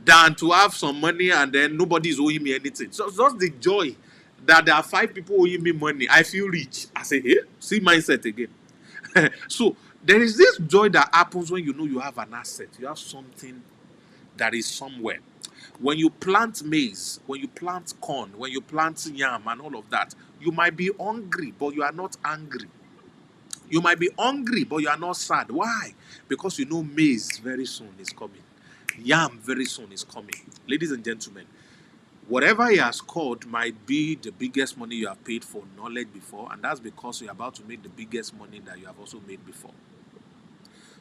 than to have some money and then nobody is owing me anything. So just the joy that there are 5 people owing me money, I feel rich. I say, hey, see mindset again. So there is this joy that happens when you know you have an asset. You have something that is somewhere. When you plant maize, when you plant corn, when you plant yam and all of that, you might be hungry, but you are not angry. You might be hungry, but you are not sad. Why? Because you know maize very soon is coming. Yam very soon is coming. Ladies and gentlemen, whatever he has called might be the biggest money you have paid for knowledge before, and that's because you're about to make the biggest money that you have also made before.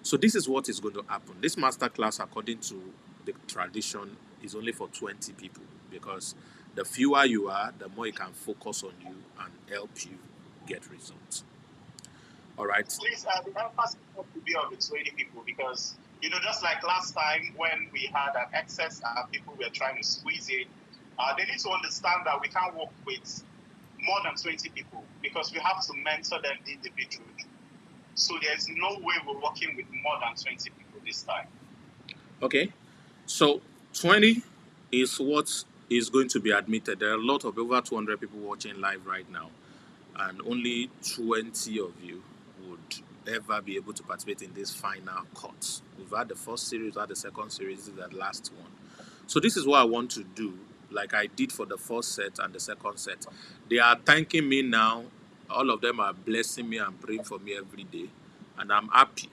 So this is what is going to happen. This masterclass, according to the tradition, is only for 20 people because the fewer you are, the more it can focus on you and help you get results. All right. Please, the emphasis to be on the 20 people because, just like last time when we had an excess and people were trying to squeeze in, they need to understand that we can't work with more than 20 people because we have to mentor them individually. So there's no way we're working with more than 20 people this time. Okay. So 20 is what is going to be admitted. There are a lot of over 200 people watching live right now, and only 20 of you would ever be able to participate in this final cut. We've had the first series, we've had the second series, this is the last one. So this is what I want to do, like I did for the first set and the second set. They are thanking me now. All of them are blessing me and praying for me every day, and I'm happy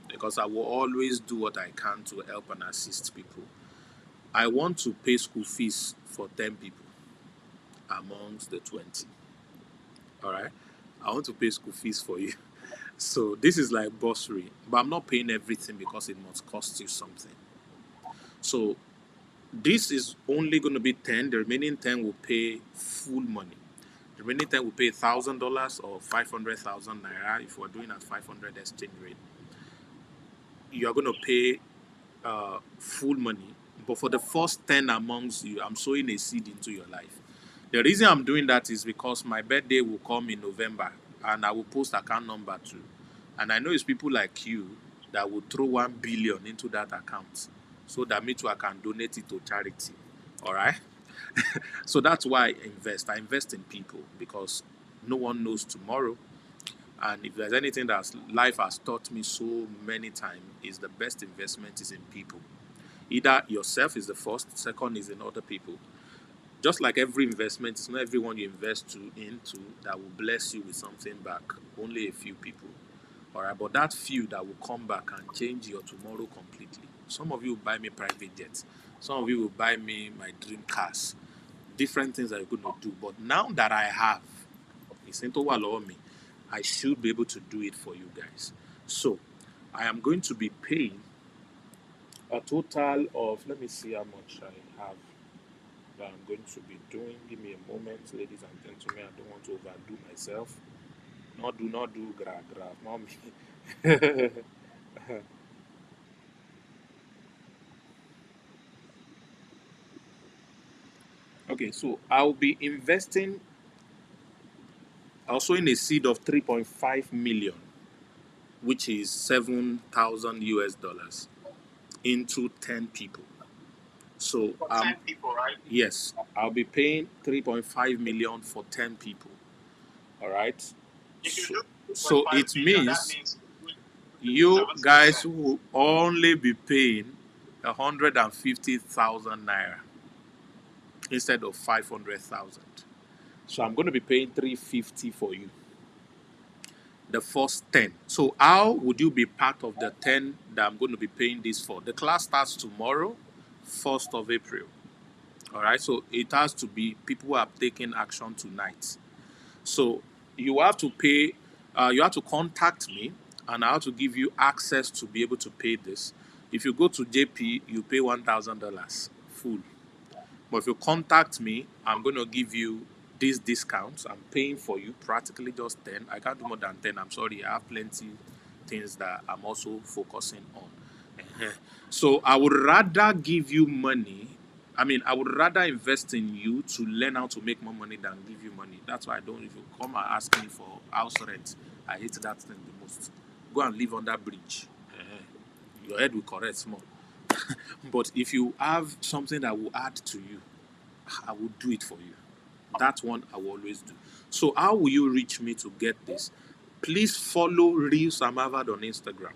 because I will always do what I can to help and assist people. I want to pay school fees for 10 people amongst the 20. All right. I want to pay school fees for you. So this is like bursary, but I'm not paying everything because it must cost you something. So this is only going to be 10. The remaining 10 will pay full money. The remaining 10 will pay $1,000 or 500,000 naira if we're doing at 500 exchange rate. You are going to pay full money. But for the first 10 amongst you, I'm sowing a seed into your life. The reason I'm doing that is because my birthday will come in November and I will post account number too. And I know it's people like you that will throw 1 billion into that account so that me too I can donate it to charity. All right. So that's why I invest. I invest in people because no one knows tomorrow. And if there's anything that life has taught me so many times, is the best investment is in people. Either yourself is the first, second is in other people. Just like every investment, it's not everyone you invest into that will bless you with something back. Only a few people. All right, but that few that will come back and change your tomorrow completely. Some of you will buy me private jets. Some of you will buy me my dream cars. Different things that you're going to do. But now that I have, it's into me, I should be able to do it for you guys. So I am going to be paying a total of, let me see how much I have that I'm going to be doing. Give me a moment, ladies and gentlemen. I don't want to overdo myself. Not do gra, mommy. Okay, so I'll be investing also in a seed of 3.5 million, which is 7,000 US dollars into 10 people. So For 10 people, right? yes, I'll be paying 3.5 million for 10 people. All right. If you do So 2.5 it million, means that means you 70%. guys will only be paying 150,000 naira instead of 500,000. So I'm going to be paying 350 for you. The first 10. So how would you be part of the 10 that I'm going to be paying this for? The class starts tomorrow, 1st of April. All right. So it has to be people who have taken action tonight. So you have to pay, you have to contact me and I have to give you access to be able to pay this. If you go to JP, you pay $1,000 full. But if you contact me, I'm going to give you these discounts. I'm paying for you practically just 10. I can't do more than 10. I'm sorry. I have plenty things that I'm also focusing on. So I would rather give you money. I would rather invest in you to learn how to make more money than give you money. That's why I don't. If you come and ask me for house rent, I hate that thing the most. Go and live on that bridge. Your head will correct small. But if you have something that will add to you, I will do it for you. That one I will always do. So how will you reach me to get this? Please follow Real Sam Harvard on Instagram,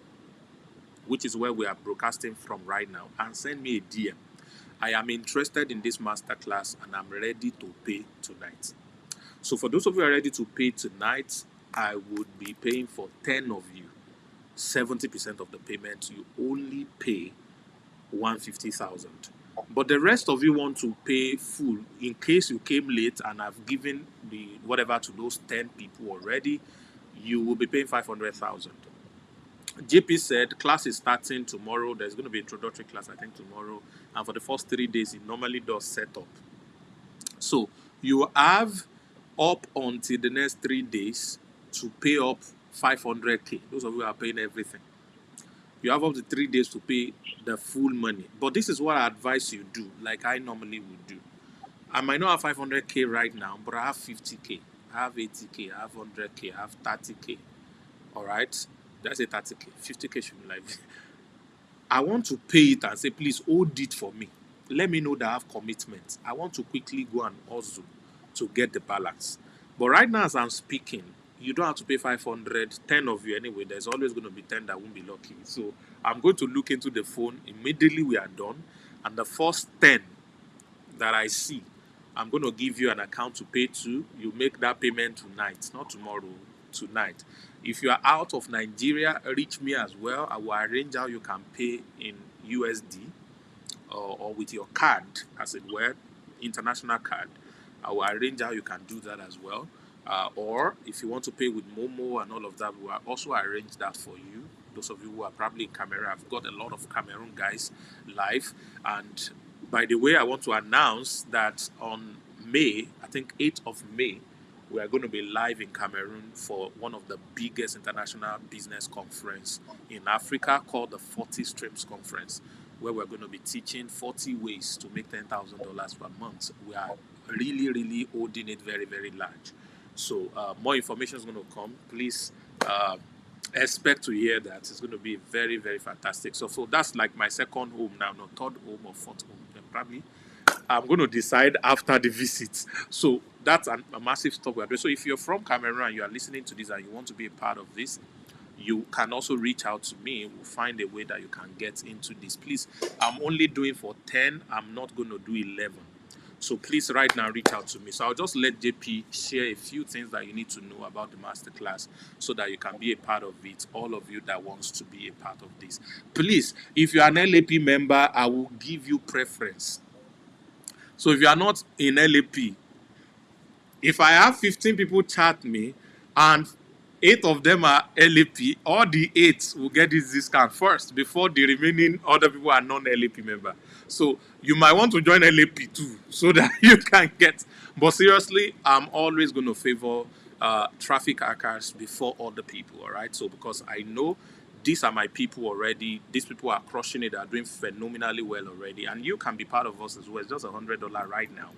which is where we are broadcasting from right now, and send me a DM. I am interested in this masterclass and I'm ready to pay tonight. So for those of you who are ready to pay tonight, I would be paying for 10 of you. 70% of the payment, you only pay 150,000. But the rest of you want to pay full in case you came late and I've given the whatever to those 10 people already, you will be paying 500,000. JP said class is starting tomorrow. There's going to be introductory class, I think, tomorrow. And for the first 3 days, it normally does set up. So you have up until the next 3 days to pay up 500K. Those of you who are paying everything. You have up to 3 days to pay the full money. But this is what I advise you do, like I normally would do. I might not have 500K right now, but I have 50K. I have 80K. I have 100K. I have 30K. All right? That's a 30K. 50K should be like, I want to pay it and say, please hold it for me. Let me know that I have commitment. I want to quickly go and hustle to get the balance. But right now, as I'm speaking, you don't have to pay 500, 10 of you anyway. There's always going to be 10 that won't be lucky. So I'm going to look into the phone. Immediately we are done. And the first 10 that I see, I'm going to give you an account to pay to. You make that payment tonight, not tomorrow, tonight. If you are out of Nigeria, reach me as well. I will arrange how you can pay in USD. or with your card, as it were, international card, I will arrange how you can do that as well. Or if you want to pay with Momo and all of that, we will also arrange that for you. Those of you who are probably in Cameroon, I've got a lot of Cameroon guys live. And by the way, I want to announce that on May, I think 8th of May, we are going to be live in Cameroon for one of the biggest international business conference in Africa called the 40 Streams Conference, where we're going to be teaching 40 ways to make $10,000 per month. We are really, really holding it very, very large. So more information is going to come. Please expect to hear that. It's going to be very, very fantastic. So that's like my second home now, not third home or fourth home. Then probably I'm going to decide after the visit. So that's a massive stop we're doing. So if you're from Cameroon and you are listening to this and you want to be a part of this, you can also reach out to me. We'll find a way that you can get into this. Please, I'm only doing for 10. I'm not going to do 11. So please right now reach out to me. So I'll just let JP share a few things that you need to know about the masterclass so that you can be a part of it. All of you that wants to be a part of this. Please, if you are an LAP member, I will give you preference. So if you are not in LAP, if I have 15 people chat me and 8 of them are LAP, all the 8 will get this discount first before the remaining other people are non-LAP member. So you might want to join LAP too so that you can get. But seriously, I'm always going to favor traffic hackers before other people, all right? So because I know these are my people already. These people are crushing it. They are doing phenomenally well already. And you can be part of us as well. It's just $100 right now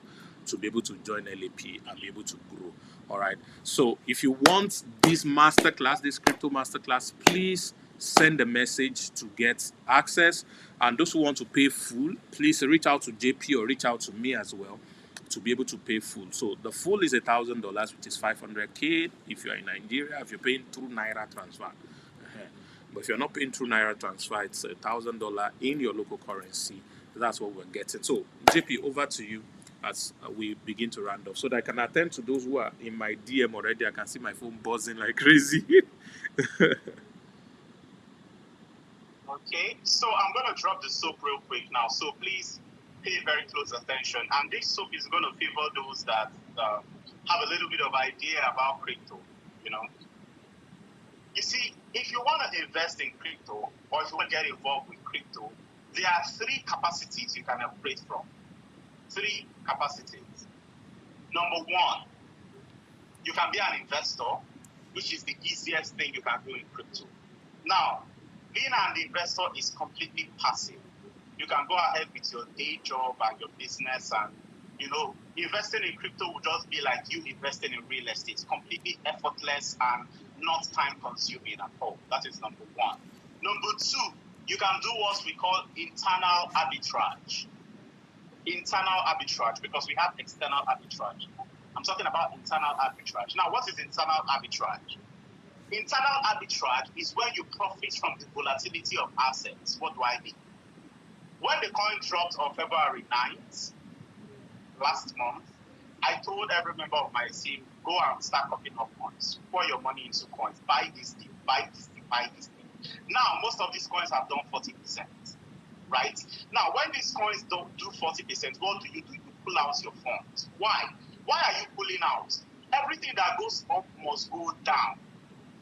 to be able to join LAP and be able to grow. All right. So if you want this masterclass, this crypto masterclass, please send a message to get access. And those who want to pay full, please reach out to JP or reach out to me as well to be able to pay full. So the full is $1,000, which is 500K if you're in Nigeria, if you're paying through Naira transfer. But if you're not paying through Naira transfer, it's $1,000 in your local currency. That's what we're getting. So JP, over to you as we begin to round off so that I can attend to those who are in my DM already. I can see my phone buzzing like crazy. Okay, so I'm going to drop the soap real quick now. So please pay very close attention. And this soap is going to favor those that have a little bit of idea about crypto, you know. You see, if you want to invest in crypto or if you want to get involved with crypto, there are 3 capacities you can operate from. 3 capacities. Number 1, you can be an investor, which is the easiest thing you can do in crypto. Now, being an investor is completely passive. You can go ahead with your day job and your business, and you know, investing in crypto will just be like you investing in real estate. It's completely effortless and not time consuming at all. That is number 1. Number 2, you can do what we call internal arbitrage. Internal arbitrage, because we have external arbitrage. I'm talking about internal arbitrage. Now, what is internal arbitrage? Internal arbitrage is when you profit from the volatility of assets. What do I mean? When the coin dropped on February 9th, last month, I told every member of my team, go and start copying up coins. Pour your money into coins. Buy this thing, buy this thing, buy this thing. Now, most of these coins have done 40%. Right? Now, when these coins don't do 40%, what do? You pull out your funds. Why? Why are you pulling out? Everything that goes up must go down.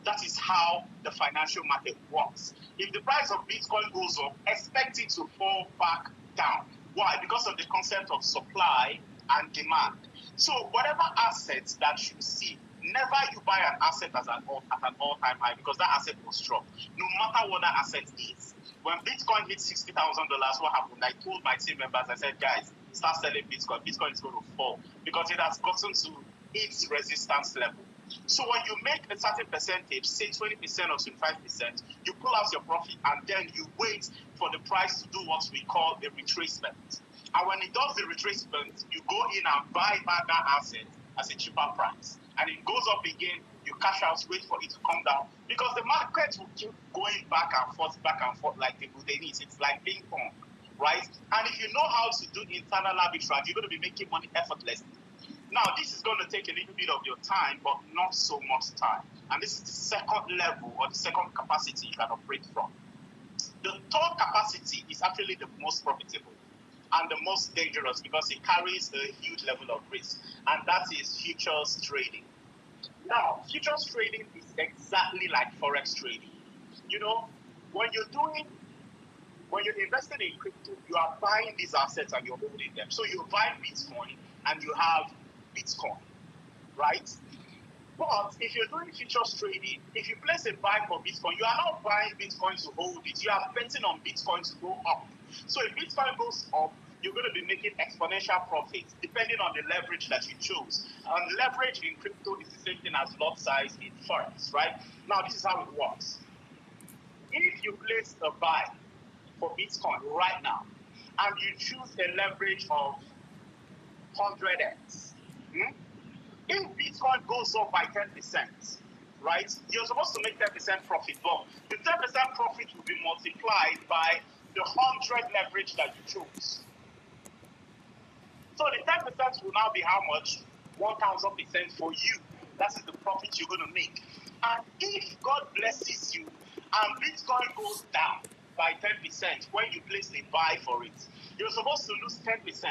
That is how the financial market works. If the price of Bitcoin goes up, expect it to fall back down. Why? Because of the concept of supply and demand. So whatever assets that you see, never you buy an asset at an all-time high, because that asset was dropped. No matter what that asset is. When Bitcoin hit $60,000, what happened? I told my team members, I said, guys, start selling Bitcoin. Bitcoin is going to fall because it has gotten to its resistance level. So when you make a certain percentage, say 20% or 25%, you pull out your profit and then you wait for the price to do what we call a retracement. And when it does the retracement, you go in and buy back that asset at a cheaper price. And it goes up again, you cash out, wait for it to come down. Because the market will keep going back and forth like the tennis. It's like ping pong, right? And if you know how to do internal arbitrage, you're going to be making money effortlessly. Now, this is going to take a little bit of your time, but not so much time. And this is the second level or the second capacity you can operate from. The third capacity is actually the most profitable. and the most dangerous because it carries a huge level of risk, and that is futures trading. Now, futures trading is exactly like forex trading. You know, when you're doing when you're invested in crypto, you are buying these assets and you're holding them. So you buy Bitcoin and you have Bitcoin, right? But if you're doing futures trading, if you place a buy for Bitcoin, you are not buying Bitcoin to hold it. You are betting on Bitcoin to go up. So if Bitcoin goes up, you're going to be making exponential profits depending on the leverage that you choose. And leverage in crypto is the same thing as lot size in forex, right? Now, this is how it works. If you place a buy for Bitcoin right now and you choose a leverage of 100x, if Bitcoin goes up by 10%, right, you're supposed to make 10% profit, but the 10% profit will be multiplied by the 100 leverage that you chose. So the 10% will now be how much? 1,000% for you. That is the profit you're going to make. And if God blesses you and Bitcoin goes down by 10% when you place a buy for it, you're supposed to lose 10%.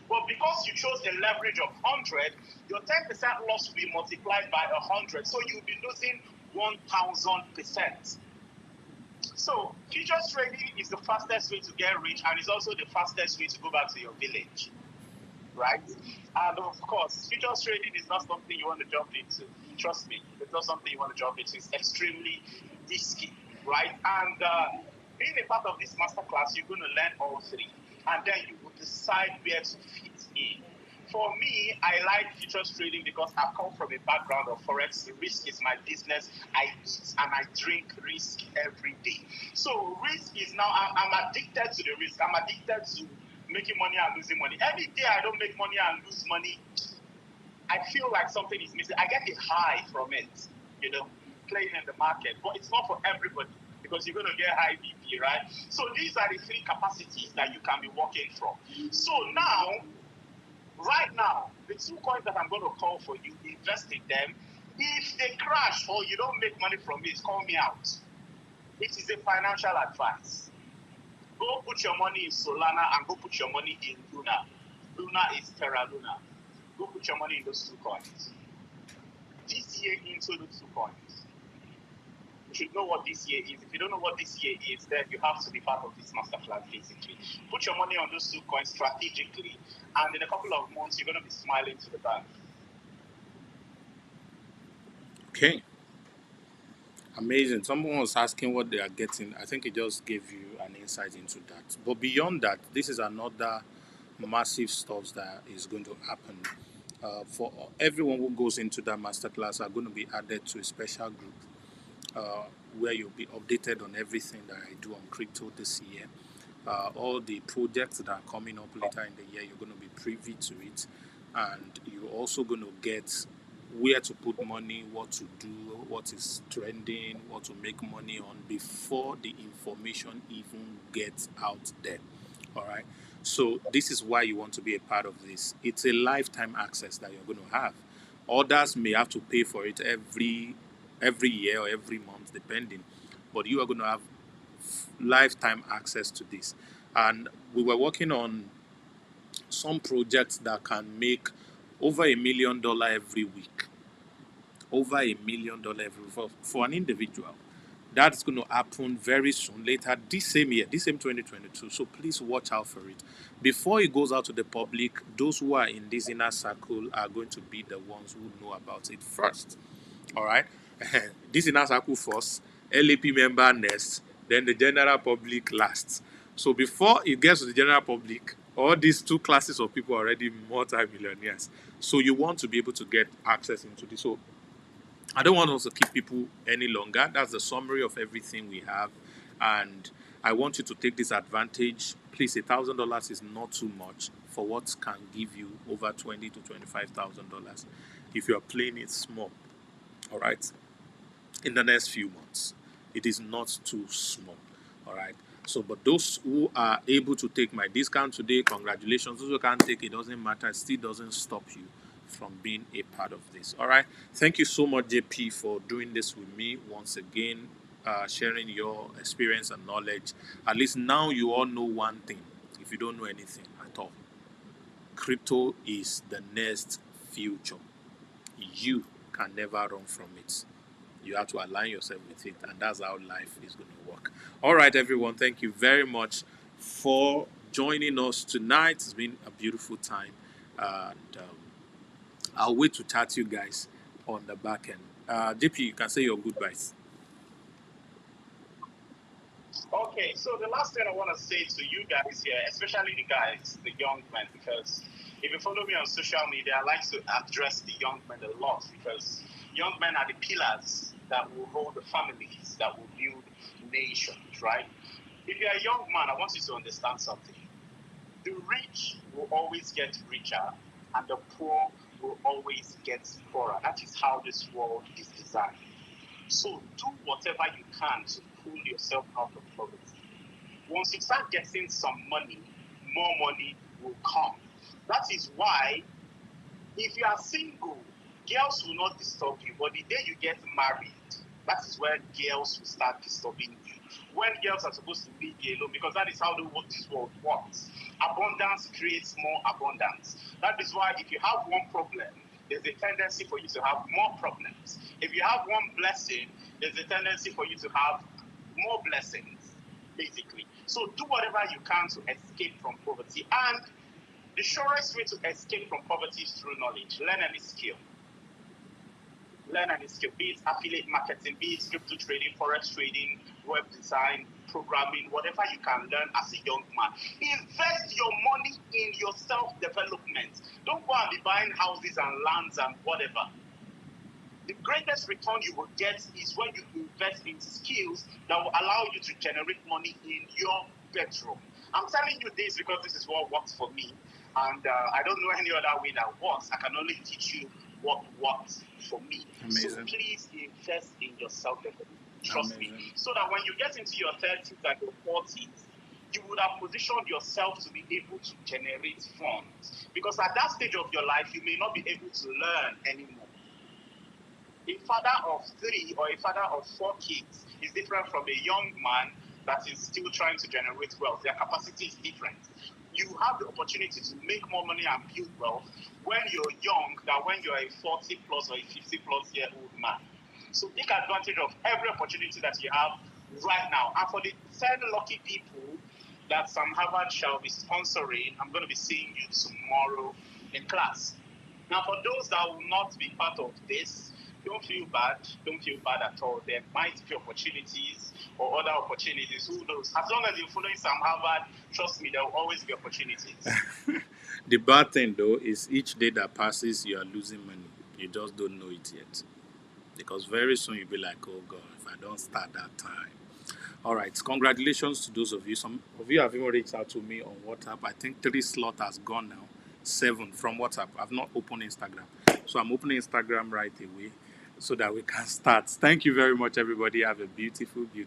But because you chose the leverage of 100, your 10% loss will be multiplied by 100. So you'll be losing 1,000%. So futures trading is the fastest way to get rich, and it's also the fastest way to go back to your village, right? And of course, futures trading is not something you want to jump into. Trust me, it's not something you want to jump into. It's extremely risky, right? And being a part of this masterclass, you're going to learn all three, and then you will decide where to fit in. For me, I like futures trading because I come from a background of forex. Risk is my business. I eat and I drink risk every day. So risk is now, I'm addicted to the risk. I'm addicted to making money and losing money. Every day I don't make money and lose money, I feel like something is missing. I get a high from it, playing in the market. But it's not for everybody because you're going to get high BP, right? So these are the three capacities that you can be working from. So now, right now, the 2 coins that I'm going to call for you, invest in them. If they crash or you don't make money from it, call me out. It is a financial advice. Go put your money in Solana and go put your money in Luna. Luna is Terra Luna. Go put your money in those 2 coins. DCA into those 2 coins. You should know what DCA is. If you don't know what DCA is, then you have to be part of this masterclass, basically. Put your money on those 2 coins strategically, and in a couple of months, you're going to be smiling to the bank. Okay. Amazing. Someone was asking what they are getting. I think it just gave you an insight into that. But beyond that, this is another massive stuff that is going to happen. For everyone who goes into that masterclass are going to be added to a special group where you'll be updated on everything that I do on crypto this year. All the projects that are coming up later in the year, you're going to be privy to it. And you're also going to get where to put money, what to do, what is trending, what to make money on before the information even gets out there. All right. So this is why you want to be a part of this. It's a lifetime access that you're going to have. Others may have to pay for it every year or every month, depending. But you are going to have lifetime access to this. And we were working on some projects that can make over $1 million every week. Over $1 million every week for an individual. That's going to happen very soon, later this same year, this same 2022. So please watch out for it. Before it goes out to the public, those who are in this inner circle are going to be the ones who know about it first. All right? This inner circle first, LAP member next, then the general public last. So before it gets to the general public, all these 2 classes of people are already multi-millionaires. So you want to be able to get access into this. So I don't want us to keep people any longer. That's the summary of everything we have. And I want you to take this advantage. Please, $1,000 is not too much for what can give you over $20,000 to $25,000 if you are playing it small. All right? In the next few months. It is not too small. All right? So, but those who are able to take my discount today, congratulations. Those who can't take it, doesn't matter. It still doesn't stop you from being a part of this. All right. Thank you so much, JP, for doing this with me once again, sharing your experience and knowledge. At least now you all know one thing, if you don't know anything at all. Crypto is the next future. You can never run from it. You have to align yourself with it, and that's how life is going to work. All right, everyone, thank you very much for joining us tonight. It's been a beautiful time, and I'll wait to chat you guys on the back end. JP, you can say your goodbyes. Okay, so the last thing I want to say to you guys here, especially the guys, the young men, because if you follow me on social media, I like to address the young men a lot because young men are the pillars that will hold the families, that will build nations, right? If you're a young man, I want you to understand something. The rich will always get richer, and the poor will always get poorer. That is how this world is designed. So do whatever you can to pull yourself out of poverty. Once you start getting some money, more money will come. That is why, if you are single, girls will not disturb you. But the day you get married, that is when girls will start disturbing you. When girls are supposed to leave you alone, because that is how this world works. Abundance creates more abundance. That is why if you have one problem, there's a tendency for you to have more problems. If you have one blessing, there's a tendency for you to have more blessings, basically. So do whatever you can to escape from poverty. And the surest way to escape from poverty is through knowledge. Learn any skill. Learn any skill, be it affiliate marketing, be it crypto trading, forex trading, web design, programming, whatever you can learn as a young man. Invest your money in your self-development. Don't go and be buying houses and lands and whatever. The greatest return you will get is when you invest in skills that will allow you to generate money in your bedroom. I'm telling you this because this is what works for me, and I don't know any other way that works. I can only teach you what works for me. Amazing. So please invest in your self-development. Trust me. Amazing. So that when you get into your 30s and your 40s, you would have positioned yourself to be able to generate funds. Because at that stage of your life, you may not be able to learn anymore. A father of 3 or a father of 4 kids is different from a young man that is still trying to generate wealth. Their capacity is different. You have the opportunity to make more money and build wealth when you're young than when you're a 40 plus or a 50 plus year old man. So take advantage of every opportunity that you have right now. And for the 10 lucky people that Sam Harvard shall be sponsoring, I'm going to be seeing you tomorrow in class. Now, for those that will not be part of this, don't feel bad. Don't feel bad at all. There might be opportunities or other opportunities. Who knows? As long as you're following Sam Harvard, trust me, there will always be opportunities. The bad thing, though, is each day that passes, you are losing money. You just don't know it yet. Because very soon you'll be like, oh God, if I don't start that time. All right, congratulations to those of you. Some of you have even reached out to me on WhatsApp. I think 3 slots has gone now. 7 from WhatsApp. I've not opened Instagram. So I'm opening Instagram right away so that we can start. Thank you very much, everybody. Have a beautiful, beautiful